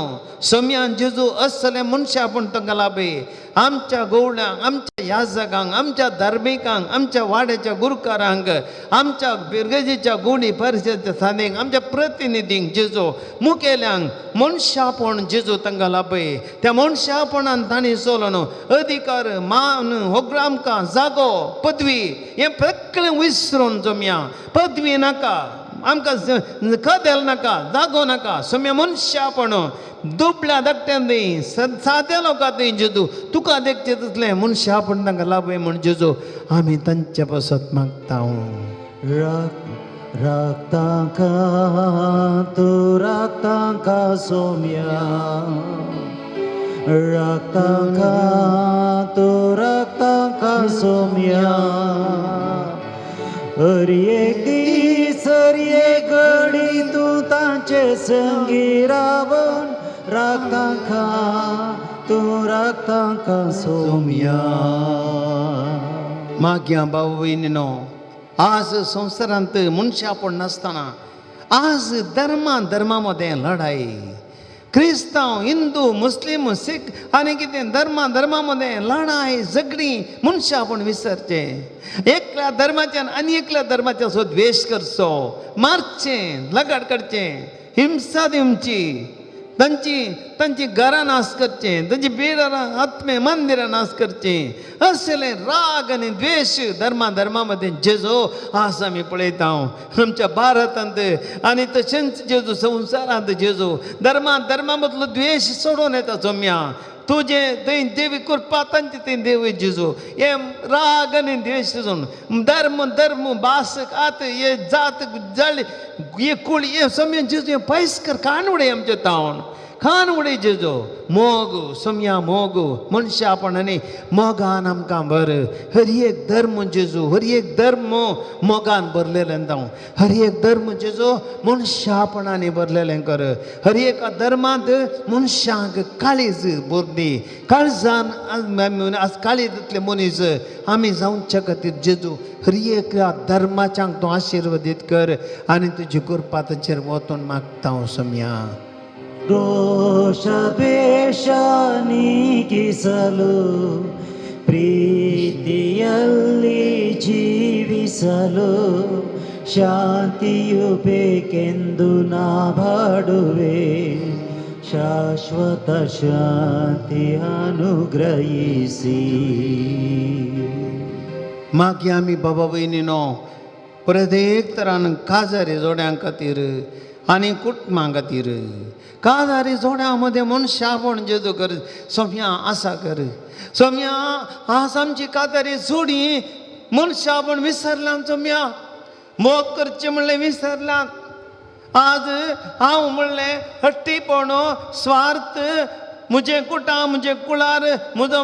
सोम्यान जेजू असले मनशापण तांकां लाभे आमच्या गवळ्यांक आमच्या याजकांक आमच्या धार्मिकांक आमच्या वाड्याच्या गुरकारांक आमच्या पिरगजेच्या गोडी परिशदेच्या संदेक आमच्या प्रतिनिधींक जेजू मुखेल्यांक मनशापण जेजू तांकां लाभे त्या मनशापणान तांणी चलोवन अधिकार मान होग्र आमकां जागो पदवी हें सगळें विसरून सोम्या पदवी नाका आमकां कदेल नाका जागो नाका सोम्या मनशापण दुबळ्या धाकट्यान दी साद्या लोकांक दी जेजू तुका देखचे तसलें मनशापण तांकां लाभय म्हण जेजू आमी तांचे पासत मागता रक्तांका तूं रक्तांका सोम्या रक्तांका तूं रक्तांका सोम्या हर एक दीस हर एक घडी तूं तांचे संगी रावन रक्तांका तूं रक्तांका सोम्या मागया भाव भयणीनो आज संवसारांत मनशापण नासतना आज धर्मा मदें लढाई क्रिस्तांव हिंदू मुस्लीम सीख आनी कितें धर्मा मदें लढाई झगडी मनशापण विसरचे एकल्या धर्माच्यान आनी एकल्या धर्माच्या असो द्वेश करचो मारचें लगाड करचें हिंसा दिवची तांची घरां नाश करचे, तांची बेडारां आत्मे मंदिरां नाश करचे, असले राग आनी द्वेष धर्मामध्ये जेजो आसा आमी पळयता आमच्या भारतांत आनी तशेंच जेजू संवसारांत जेजू धर्मा मदलो द्वेष सोडून येता सोम्या तुझे थंय देवी कृपा तांचे थंय देव जेजू हे राग आनी द्वेष सोडून धर्म भास आत हे जात जळ हे कुळ हे सोम्या जेजू हे पयस कर कान उडय आमच्या तावन खान उडय जेजो मोग सोम्या मोग मनशापणाने मोगान आमकां भर हर एक धर्म जेजू हर एक धर्म मोगान भरलेलें जावं हर एक धर्म जेजो मनशापणाने भरलेलें कर हर एक धर्मांत मनशांक काळीज भरदी काळजान आज काळीजांतले मनीस आमी जावच्या खातीर जेजू हर एक धर्माच्यांक तूं आशिर्वादीत कर आनी तुजी कृपा ताचेर वतून मागता हांव सोम्या ರೋಷ ದ್ವೇಷ ನೀಗಿಸಲು ಪ್ರೀತಿಯಲ್ಲಿ ಜೀವಿಸಲು ಶಾಂತಿಯು ಬೇಕೆಂದು ನಾ ಬಾಡುವೆ ಶಾಶ್ವತ ಶಾಂತಿ ಅನುಗ್ರಹಿಸಿ मागीं आमी बाबा भयणीनो प्रत्येक तरान काजारी जोड्यां खातीर आनी कुटुंबां खातीर काजारी जोड्यां मदें मनशापण जेजू कर सोम्या आसा कर सोम्या आज आमची काजारी जोडी मनशापण विसरल्यां सोम्या मोग करचें म्हणलें विसरल्यां आज हांव म्हणलें हट्टीपण स्वार्थ म्हजें कुटां म्हजें कुळार म्हजो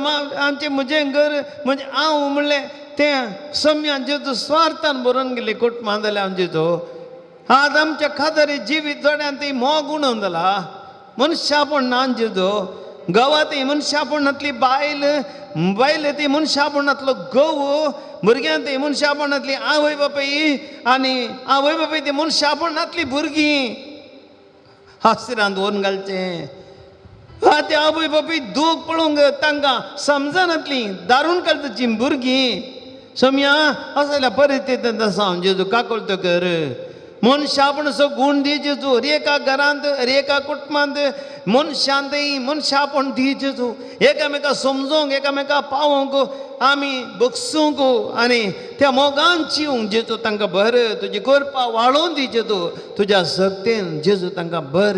म्हजें घर म्हणजे हांव म्हणलें तें सोम्या जेजू स्वार्थान बरोवन गेली कुटुंबां जाल्यार आमचेजो आज आमच्या खातारी जिवीत जोड्यान ती मोग उणोवन जाला मनशापण ना जेजो गांवांतय मनशापणांतली बायल ती मनशापणांतलो घोव भुरग्यां ती मनशापणांतली आवय बापाय आनी आवय बापाय ती मनशापणांतली भुरगीं हास्रांत व्हरून घालचें ते आवय बापाय दूख पळोवंक तांकां समजनातली दारून काडची भुरगीं सोम्या असल्या परिस्थितींत आसा हांव जेजू काकुळतो कर मनशापणाचो गूण दी जेजू हर एका घरांत हर एका कुटुंबांत मनशापण दी जेजू एकामेका समजोवंक एकामेका पावोवंक आमी बगसूंक आनी त्या मोगान जिवंक जेजू तांकां भर तुजी कृपा वाडोवन दी जेजू तुज्या सक्तेन जेजू तांकां भर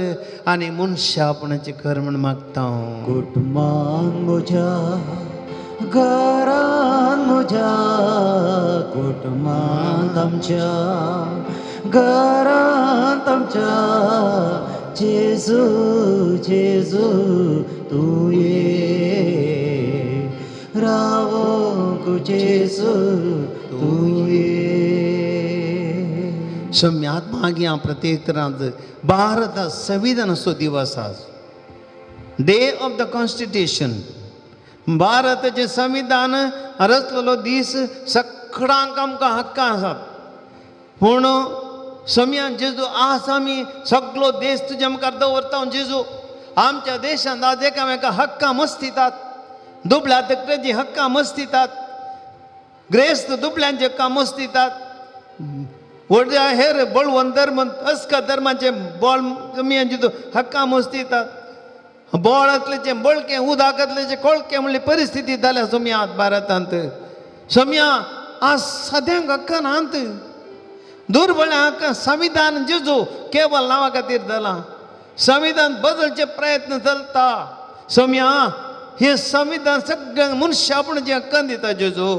आनी मनशापणाची कर म्हण मागता हांव कुटुंबान म्हज्या घरान म्हज्या कुटुंबांत आमच्या घरांत आमच्या जेजू जेजू तूं ये रावोंक जेजू तूं ये सम्यात मागीं हांव प्रत्येक तरांत भारत संविधानाचो दिवस आज डे ऑफ द कॉन्स्टिट्यूशन भारताचें संविधान रचलेलो दीस सगळ्यांक आमकां हक्कां आसात पूण सोम्या जेजू आज आमी सगळो देश तुज्या मुखार दवरता जेजू आमच्या देशांत आज एकामेका हक्कां मस्तितात दुबळ्या तकलेची हक्कां मस्तितात ग्रेस्त दुबळ्यांचे हक्कां मस्तितात व्हडल्या हेर बळवंत धर्म अस्का धर्माचे बोळ कमी जेजू हक्कां मस्तितात बोळ असल्याचे बळके उदक असल्याचे कोळके म्हणली परिस्थिती जाल्या सोम्या आज भारतांत सोम्या आज सद्यांक हक्कां नात दुर्बळ्यांक संविधान जेजू केवळ नांवा खातीर जाला संविधान बदलचे प्रयत्न चलता सोम्या हे संविधान सगळ्यांक मनशापणाची हक्कां दिता जेजू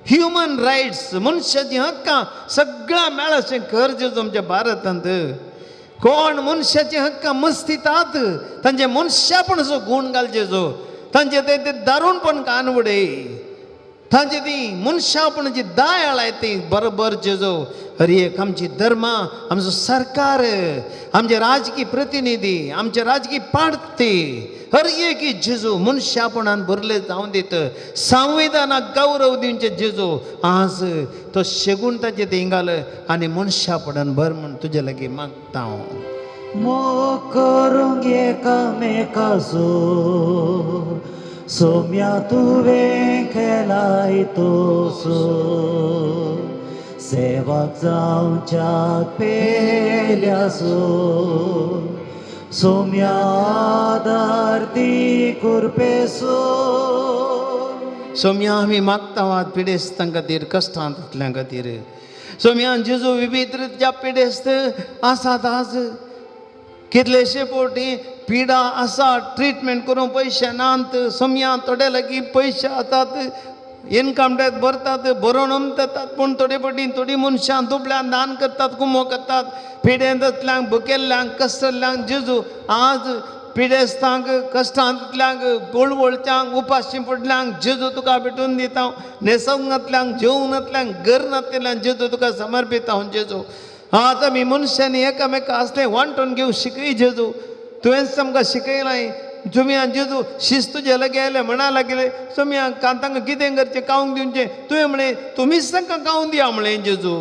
ह्युमन रायट्स मनशाची हक्कां सगळ्या मेळाशें कर जेजू आमच्या भारतांत कोण मनशाची हक्कां मस्तितात तांचे मनशापणाचो गुण घाल जेजू तांचे ते दारूणपण कान उडय तांची ती मनशापणाची दाय हाळाय ती बरोबर जेजू हर एक आमची धर्मा आमचो सरकार आमचे राजकीय प्रतिनिधी आमचे राजकीय पार्टी हर एक जेजू मनशापणान भरले जावं दित संविधानाक गौरव दिवचे जेजू आज तो शेगून ताचे थंय घाल आनी मनशापणान भर म्हण तुजे लागीं मागता हांव मोग करूंक एकामेकाचो सोम्या तुवें केलाय तोसो सेवाक जावच्याक पेल्यासो सोम्यादार्ती कुर्पेसो सोम्या आम्ही मागता वाद पिडेस्तां खातीर कश्टांतल्या खातीर सोम्या जेजू विविध रित्या पिडेस्त आसात आज कितलेशे पोटी पिडा आसा ट्रीटमेंट करूंक पयशे नात सोम्या थोडे लागीं पयशे आसात इनकम टॅक्स भरतात बरोवन अमतात पूण थोडे फावटी थोडी मनशां दुबळ्यांक दान करतात कुमो करतात पिडेंतल्यांक भुकेल्ल्यांक कश्टल्ल्यांक जेजू आज पिडेस्तांक कश्टांतल्यांक बोळवळच्यांक उपाशी पडल्यांक जेजू तुका भेटून दिता नेसवंगांतल्यांक जेवणांतल्यांक घर नातेल्यांक जेजू तुका समर्पिता हांव जेजू आज आमी मनशांनी एकामेका असलें वांटून घेवंक शिकय जेजू तुवेंच आमकां शिकयलाय तुमी जेजू शिस्त जे गेले म्हणा लागले तुमी तांकां कितें करचें खावंक दिवचें तुवें म्हळें तुमीच तांकां खावंक दिया म्हळें जेजू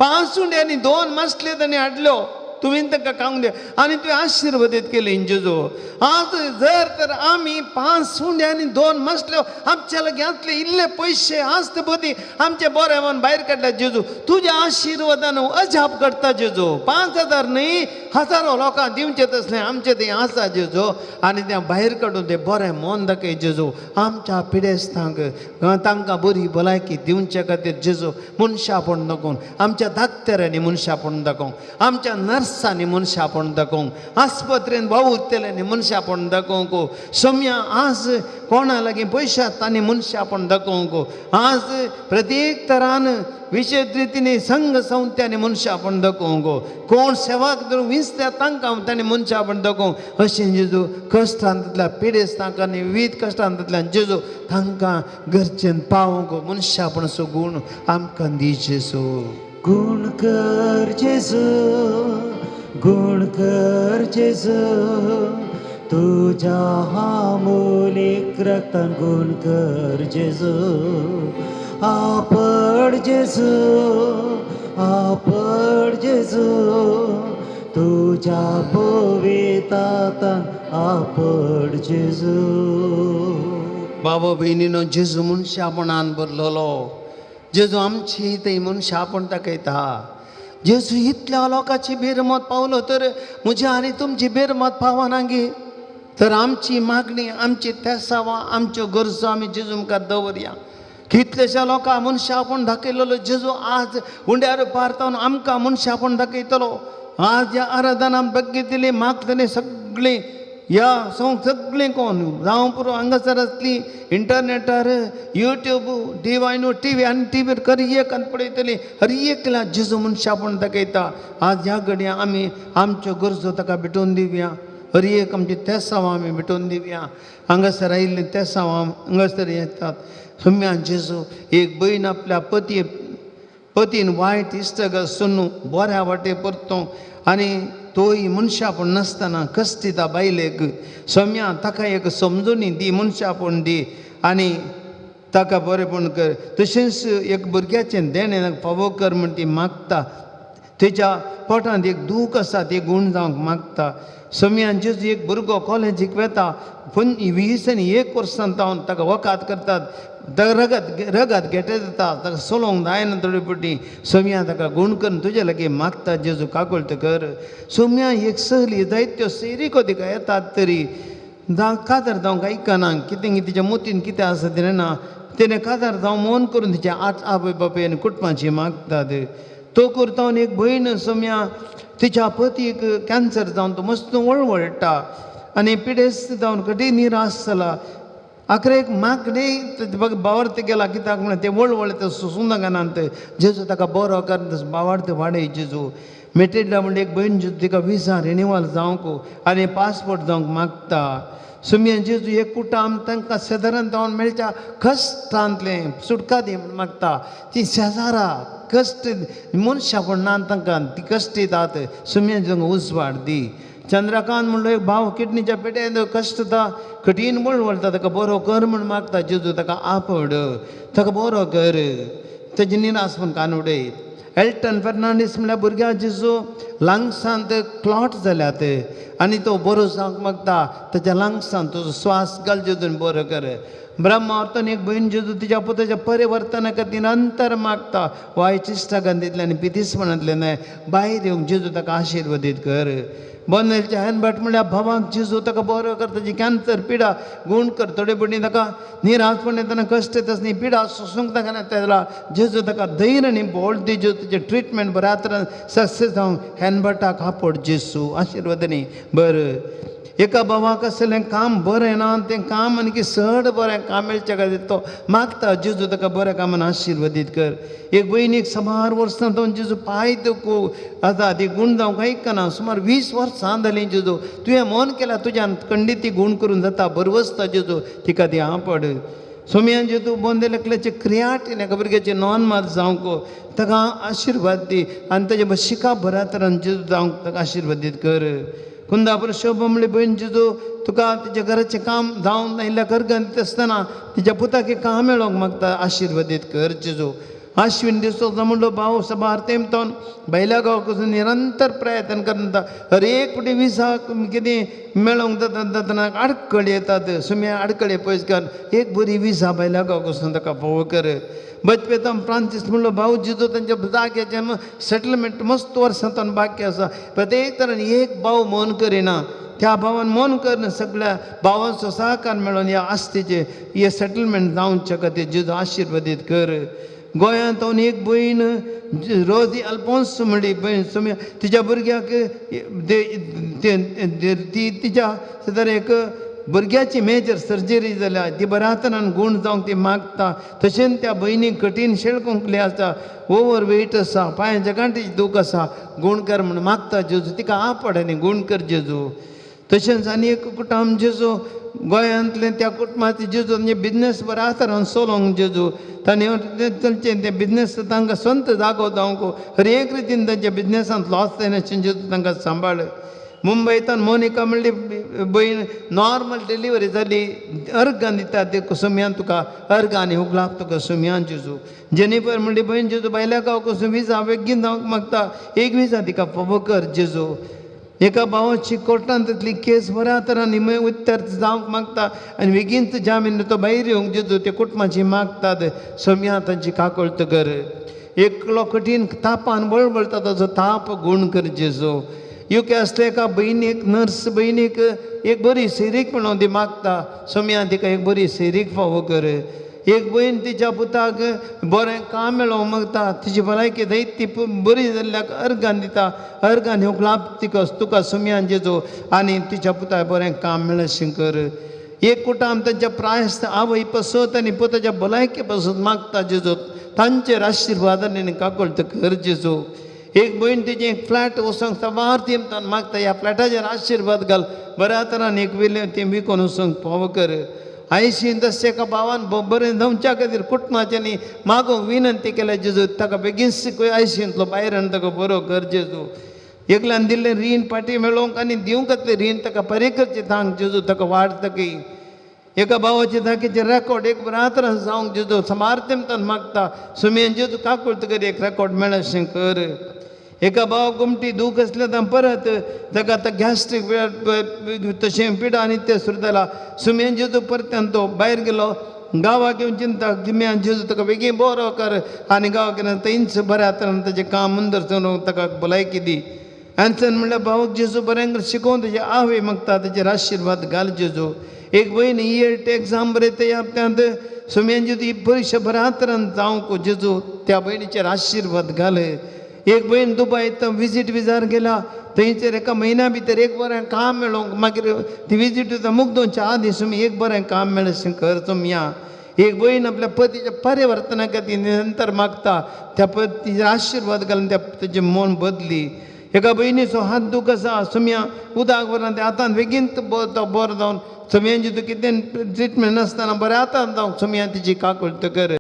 5 सुण्यांनी 2 मासले ताणें हाडल्यो तुमी तांकां खावंक दिया आनी तुवें आशिर्वादीत केलें जेजू आज जर तर आमी 5 सुण्यांनी 2 मासल्यो आमच्या लागीं आसले इल्ले पयशे आसता पदी आमचे बरें मन भायर काडटा जेजू तुज्या आशिर्वादान अजाप करता जेजू 5,000 न्ही हजारो लोकांक दिवचें तसलें आमचें तें आसा जेजू आनी तें भायर काडून तें बरें मन दाखय जेजू आमच्या पिडेस्तांक तांकां बरी भलायकी दिवचे खातीर जेजू मनशापण दाखोवन आमच्या धाकटेऱ्यांनी मनशापण दाखोवंक आमच्या नर्सांनी मनशापण दाखोवंक आस्पत्रेन भाव उरतेल्यांनी मनशापण दाखोवंक सोम्या आज कोणा लागीं पयशे तांणी मनशापण दाखोवंक आज प्रत्येक तरान विशेष रितीने संघ संस्थांनी मनशापण दाखोवंक कोण सेवा करून विंचल्या तांकां तांणी मनशापण दाखोवंक अशें जेजू कश्टांतल्या पिडेस्तांक आनी विविध कश्टांतल्यान जेजू तांकां घरच्यान पावोवंक मनशापणाचो गूण आमकां दी जेजू गुण कर जेजू गुण कर जेजू तुझ्या अमोलिक रक्तान गुण कर जेजू आपड जेजू तुझ्या पवित्रातान आपड जेजू बाबा भयणीनो जेजू मनशापणान भरलेलो जेजू आमची थंय मनशापण दाखयता जेजू इतल्या लोकांची बेरमत पावलो तर म्हजी आनी तुमची बेरमत पावना गे तर आमची मागणी आमची तेसावां आमच्यो गरजो आमी जेजू मुखार दवरया कितलेशा लोकांक मनशापण दाखयलेलो जेजू आज हुंड्यार पारतावन आमकां मनशापण दाखयतलो आज ह्या आराधनान बघितली मागतली सगळीं ह्या सगळें कोण जावं पुरो हांगासर असली इंटरनेटार यूट्यूब डिवायनो टीव्ही आनी टीव्हीर खरी एक पळयतली हर एकल्या जेजू मनशापण दाखयता आज ह्या घडये आमी आमच्यो गरजो ताका भेटोवन दिवया हर एक आमची तेसावां आमी भेटोवन दिवया हांगासर आयिल्लीं तेसावां हांगासर येतात सम्या जेजू एक भयण आपल्या पतीन वायट इश्ट सुनू बऱ्या वाटे परतो आनी तोय मनशापण नासतना कश्ट दिता बायलेक सम्या ताका एक समजुनी दी मनशापण दी आनी ताका बरेपण कर तशेंच एक भुरग्याचें देणें फावो कर म्हण ती मागता तेच्या पोटांत एक दूख आसा ती गूण जावंक मागता सम्यान जेजू एक भुरगो कॉलेजीक वेता 20 आनी 1 वर्सां जावन ताका वकात करतात रगत घेटे जाता ताका सोलोवंक जायना थोडी पटी सोम्या ताका गूण करून तुजे लागीं मागता जेजू काकुळट कर सोम्या एक सहली जायत्यो सैरीको तिका येतात तरी कातर जावंक आयकना कितें तिच्या मोतीन कितें आसा तिणें ना तिणें कातर जावं मोन करून तिच्या आवय बापायन कुटपाची मागतात तो करतावन एक भयण सोम्या तिच्या पतीक कॅन्सर जावन तो मस्त वळवळटा आनी पिडेस्त जावन कधी निराश जाला आखरेक मागणे बावर्त गेला कित्याक म्हणून ते वळवळ सुंदगानांत जेजू ताका बरो कर बावर्त वाडय जेजू मेटेडा म्हणजे एक भयण जेजू तिका विजा रिन्यूवल जावंक आनी पासपोर्ट जावंक मागता सुम्या जेजू एक कुटाम तांकां शेजारान जावन मेळच्या कश्टांतलें सुटका दी म्हूण मागता ती शेजारा कश्ट मनशापण ना तांकां ती कश्ट दितात सुम्या जेजूंक उजवाड दी चंद्रकांत म्हणलो एक भाव किडनीच्या पेट्यान कश्ट जाता कठीण वळवळटा ताका बरो कर म्हूण मागता जेजू ताका आपड ताका बरो कर तेजे निरासपण कानवडय एल्टन फर्नांडीस म्हणल्यार भुरग्या जेजू लंग्सांत क्लॉट जाल्यात आनी तो बरो जावंक मागता ताच्या लंग्सांत तुजो स्वास घाल जेजून बरो कर ब्रह्मार्थान एक भयण जेजू तिच्या पुताच्या परिवर्तना खातीर अंतर मागता वायट इश्टागंधींतल्यान पितीसपणांतल्यान भायर येवंक जेजू ताका आशिर्वादीत कर बोनेलच्या हॅनबाट म्हणल्यार भावांक जेजू ताका बरो कर ताची कॅन्सर पिडा गूण कर थोडे पडी ताका निराशपणे ताणें कश्ट तसली पिडा सोसूंक ताका ना त्याला जेजू ताका धैर्य आनी बोल्ड दिजो तुजें ट्रिटमेंट बऱ्या तरेन सक्सेस जावंक हॅनबटाक आपड जेजू आशिर्वादांनी बरं एका भावाक असलें काम बरें ना तें काम आनी चड बरें काम मेळचें खातीर तो मागता जेजू ताका बऱ्या कामान आशिर्वादीत कर एक भयणीक सुमार वर्सां तो जेजू पांय आतां ती गूण जावंक आयकना सुमार 20 वर्सां जालीं जेजू तुवें मन केला तुज्यान खंडीत ती गूण करून जाता बरवसता जेजू तिका ती आपड सोम्यान जेजू बोंदे लेकल्याचे क्रियाटीन एका भुरग्याचे नॉन मात जावंक ताका आशिर्वाद दी आनी ताजे शिका बऱ्या तरेन जेजू जावंक ताका आशिर्वादीत कर कुंदापर शोभा म्हणली बहीण जेजू तुका तिच्या घराचें काम जावंक नायिल्ल्या करगंत आसतना तिच्या पुताक एक काम मेळोंक मागता आशिर्वादीत कर जेजू आश्विन दिसो म्हणलो भाव सबार तेमतोन बैल्या गांवाक वचून निरंतर प्रयत्न करता हर एक फुटी विसा कितें मेळोंक जाता आडकळी येतात सुम्या आडकळे पयस कर एक बरी विसा बैल्या गांवाक वचून ताका फोव कर बचपेतान फ्रांसीस म्हणलो भाऊ जेजू तांच्या जाग्याचें सेटलमेंट मस्त वर्सांतून बाकी आसा प्रत्येक तरेन एक भाव मन करिना त्या भावान मन करना सगळ्या भावांचो सहकार मेळोन ह्या आस्तीचे हे सेटलमेंट जावचे खातीर जेजू आशिर्वादीत कर गोंयांत हांव एक भयण रोजी अल्फोन्स म्हणली भयण सुम्या तिच्या भुरग्याक ती तिच्या सुद्दां एक भुरग्याची मेजर सर्जरी जाल्या ती बऱ्या तरेन गूण जावंक ती मागता तशेंच त्या भयणीक कठीण शेळकुंकली आसा ओवर वेट आसा पांयाच्या गांठीचें दूख आसा गूण कर म्हूण मागता जेजू तिका आपड आनी गूण कर जेजू तशेंच आनी एक कुटुंब जेजू गोंयांतलें त्या कुटुंबाचें जेजू म्हणजे बिजनेस बऱ्या तरेन चलोवंक जेजू ताणें चलचें तें बिजनेस तांकां स्वंत जागो जावंक हर एक रितीन तांच्या बिजनेसांत लॉस जायनाशें जेजू तांकां सांबाळ मुंबयतान मोनिका म्हणली भयण नॉर्मल डिलिव्हरी जाली अर्गां दिता ते सुम्यान तुका अर्गां आनी उगलाप तुका सुम्यान जेजू जेनिफर म्हणली भयण जेजू भायल्या गांवाक वचून विजा बेगीन जावंक मागता एक विजा तिका फावो कर जेजू एका भावाची कोर्टान तितली केस बऱ्या तरेन निमय उत्तर जावंक मागता आनी बेगीनच जामीन तो भायर येवंक जेजू ते कुटुंबाची मागतात सोम्या तांची काकळट कर एकलो कठीण तापान बळबळटा ताजो ताप गूण कर जेजू युके असले एका भयणीक नर्स भयणीक एक बरी सिरीक म्हणून ती मागता सोम्या तिका एक बरी सिरीक फावो कर एक भयण तिच्या पुताक बरें काम मेळोवंक मागता तिची भलायकी जायत ती बरी जाल्ल्याक अर्गान दिता अर्गान येवंक लाभ तिका तुका सुम्यान जेजू आनी तिच्या पुताक बरें काम मेळशें कर एक कुटुंब तांच्या प्रायस्त आवय पसत आनी पुताच्या भलायके पसत मागता जेजू तांचेर आशिर्वादान आनी काकळट कर जेजू एक भयण तिचें एक फ्लॅट वचोंक सवार तेमतान मागता ह्या फ्लॅटाचेर आशिर्वाद घाल बऱ्या तरेन एक वेलें तें विकून वचोंक फावो कर आयशीन तशें एका भावान बरें जावच्या खातीर कुटुंबाच्यांनी मागोवंक विनंती केल्या जेजू ताका बेगीन शिकय आयशींतलो भायर आनी ताका बरो कर जेजू एकल्यान दिल्लें रीण पाटी मेळोवंक आनी दिवंक खातीर रीण ताका फारीक करचें सांग जेजू ताका वाडतकी एका भावाचे जागेचे रेकॉर्ड एक बऱ्या तरेन जावंक जेजू समार तेमतान मागता सुमेन जेजू काकूळट कर एक रेकॉर्ड मेळशें कर एका भावाक गुमटी दूख आसलें परत ताका आतां गॅस्ट्रीक तशें पिडा आनी तें सुरू जाला सुमेन जेजू परत्यान तो भायर गेलो गांवाक येवन चिंता गिम्यान जेजू ताका बेगीन बरो कर आनी गांवाक गेलो थंयच बऱ्या तरेन ताचें काम मुंदर चलोवंक ताका भलायकी दी एन्सन म्हणल्यार भावाक जेजू बरें शिकोवन ताचे आवय मागता ताचेर आशिर्वाद घाल जेजू एक भयण ELT एग्जाम बरयता ह्या हप्त्यांत सुमेन जेजू ही परीक्षा बऱ्या तरेन जावंक जेजू त्या भयणीचेर आशिर्वाद घाल एक भयण दुबय विजीट विजार गेला थंयसर एका म्हयन्या भितर एक बरें काम मेळोवंक मागीर ती विजीट मुग्दोवच्या आदी सुमी एक बरें काम मेळशें कर तुमया एक भयण आपल्या पतीच्या परिवर्तना खातीर निरंतर मागता त्या पतीचेर आशिर्वाद घालून त्या ताचें मन बदली एका भयणीचो हात दूख आसा सुम्या उदक व्हरून आतां बेगीन तो बरो जावन सुम्यान जेजू कितें ट्रिटमेंट नासतना बरें आतां जावंक सुम्या तिची काकळट कर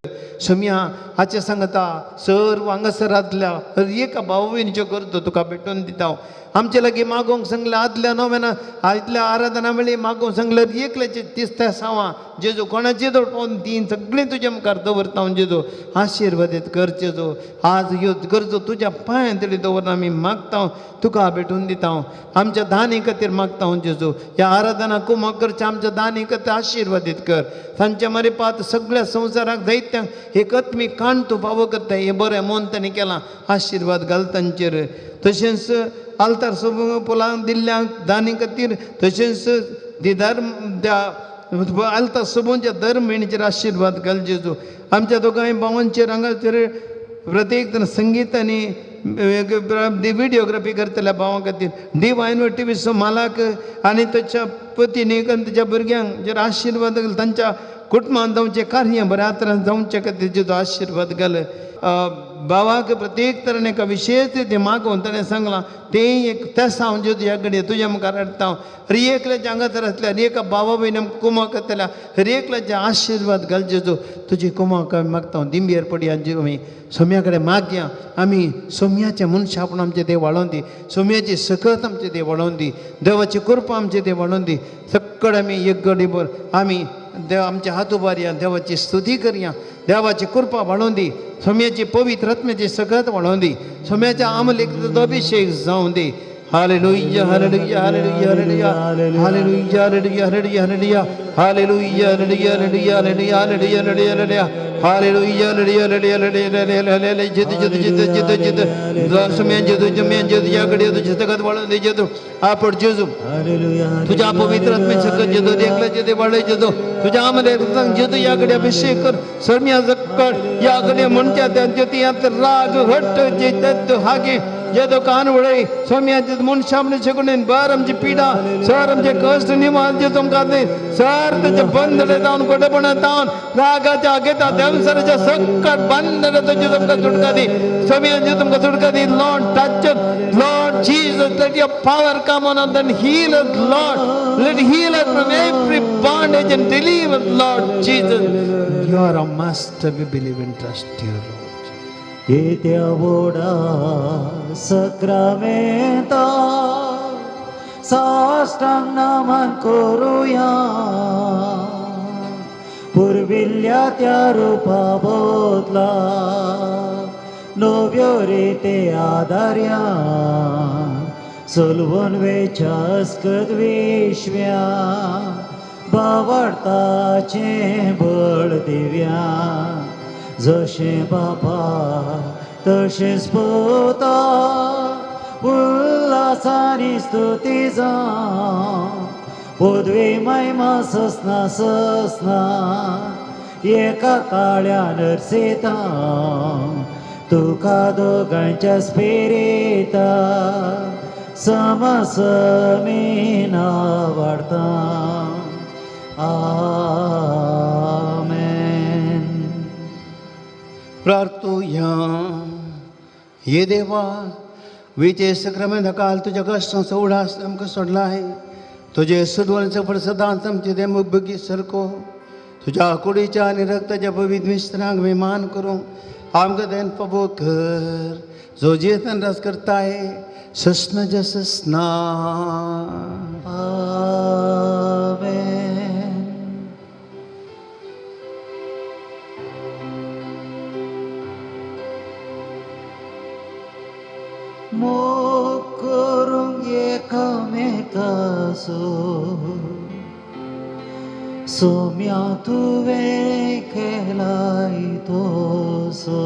सुम्या हाचे सांगता सर्व हांगासरांतल्या हर एका भाव भयणीच्यो करतो तुका भेटून दिता आमचे लागीं मागोवंक सांगलें आदल्या नव्यान आदल्या आराधना वेळी मागोवंक सांगल्यार एकल्याचे तिसत्या सावां जेजू कोणाची जवळ पावून तीन सगळीं तुज्या मुखार दवरता हांव जेजू आशिर्वादीत कर जेजू आज ह्यो गरजो तुज्या पांयां तळी दवरून आमी मागता तुका भेटून दिता आमच्या दानी खातीर मागता हांव जेजू ह्या आराधना कुमक करचें आमच्या दानी खातीर आशिर्वादीत कर तांच्या मरेपात सगळ्या संवसाराक दैत्यांक एक आत्मीक काण तूं फावो करता हें बरें मन ताणें केलां आशिर्वाद घाल तांचेर तशेंच आल्तार सोबूंक पोलांक दिल्ल्यांक दानी खातीर तशेंच दिदार त्या आल्तार सोबूंच्या दर म्हयन्याचेर आशिर्वाद घाल जेजू आमच्या दोगांय भावांचेर हांगासर प्रत्येक जण संगीत आनी व्हिडिओग्राफी करतल्या भावां खातीर डिवायन टी व्ही मालाक आनी ताच्या पत्नीक आनी ताच्या भुरग्यांक जर आशिर्वाद घाल तांच्या कुटुंबान जावचें कार्य बऱ्या तरेन जावचे खातीर जेजू आशिर्वाद घाल भावाक प्रत्येक तरेन एका विशेष ते मागोवन ताणें सांगलां तें एक तेस हांव जेजू ह्या घडये तुज्या मुखार हाडटा हर एकल्याच्या हांगासर आसल्या हर एका भावा भयणांक कुमाक येतल्या हर एकल्याचे आशिर्वाद घाल जेजू तुजी कुमाक आमी मागता दिंबेर पडया जे आमी सोम्या कडेन मागया आमी सोम्याचें मनशापण आमचें देव वाडोवन दी सोम्याची सकत आमचें देव वाडोवन दी देवाची कृपा आमचें देव वाडोवन दी सक्कड आमी एक घडीभर आमी देव आमचे हात उबारया देवाची स्तुती करया देवाची कृपा वाडोवन दी सोम्याची पवित्र आत्म्याची सकत वाडोवन दी सोम्याच्या आमलेक अभिषेक जावं दी hallelujah hallelujah hallelujah hallelujah hallelujah hallelujah hallelujah hallelujah hallelujah hallelujah hallelujah hallelujah hallelujah hallelujah hallelujah hallelujah जित जित जित जित जित सोम्या जेजू जम्या जेजू या घडये तुजी सकत वाडोवन दी जेजू आपण जेजू तुझ्या पवित्र आत्म्याची सकत जेजू देखला जेदे वाडय जेजू तुझ्या आमलेक जेजू या घडये अभिषेक कर सोम्या सकट या घडये म्हणच्या त्या ज्योतियात राग हट जित हागे जेदो कान वडय सोम्या जेद मनशामने शकून बार आमची पिडा सर आमचे कष्ट निवाल जे तुमकां दे सर तेजे बंदडे जावन कोटेपणा जावन रागाच्या आगेता देवसराच्या सकट बंदडे तुझे तुमकां सुटका दी सोम्या जे तुमकां सुटका दी Lord touch Lord Jesus let your power come on us and heal us Lord let heal us from every bondage and deliver us Lord Jesus you are a master we believe in trust you Lord येत्या बोडा सक्रामेंता साष्टांग नमन करूया पुर्विल्ल्या त्या रूपा बोतला नव्यो रिते आदार्या सोलवून वेच्या अस्कत विश्व्या बावडताचे बळ दिव्या जशें बापा तशेंच पुता उल्हासानी स्तुती जावं पदवी महिमा ससना ससना एका काळ्या नरसिता तुका दोगांच्या स्पिरिता समसमीना वाडता आमेन. प्रार्थूया ये देवा विचे सक्रामेंत काल तुझ्या कष्टांचो उडास आमकां सोडला आहे तुझे सुडवणीचो फळ सदांच आमचे दे मुबगी सरको तुझ्या कुडीच्या आनी रक्ताच्या पवित्र मिस्त्रांक विमान करूं आमकां देन पबो कर जो जेतन रस करताय सस्न जसना आमेन. मोग करूंक एकामेकाचो सोम्या तुवें केलाय तोसो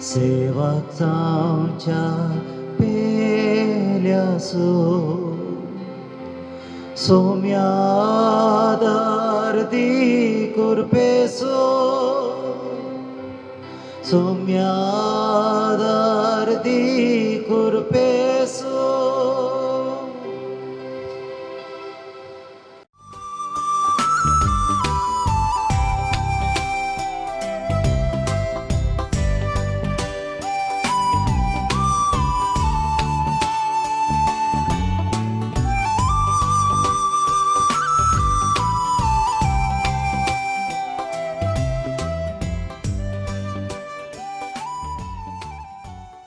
सेवाक जावच्या पेल्यासो सोम्या आदार दी कुरपेसो सोम्या आदार दी कुरपे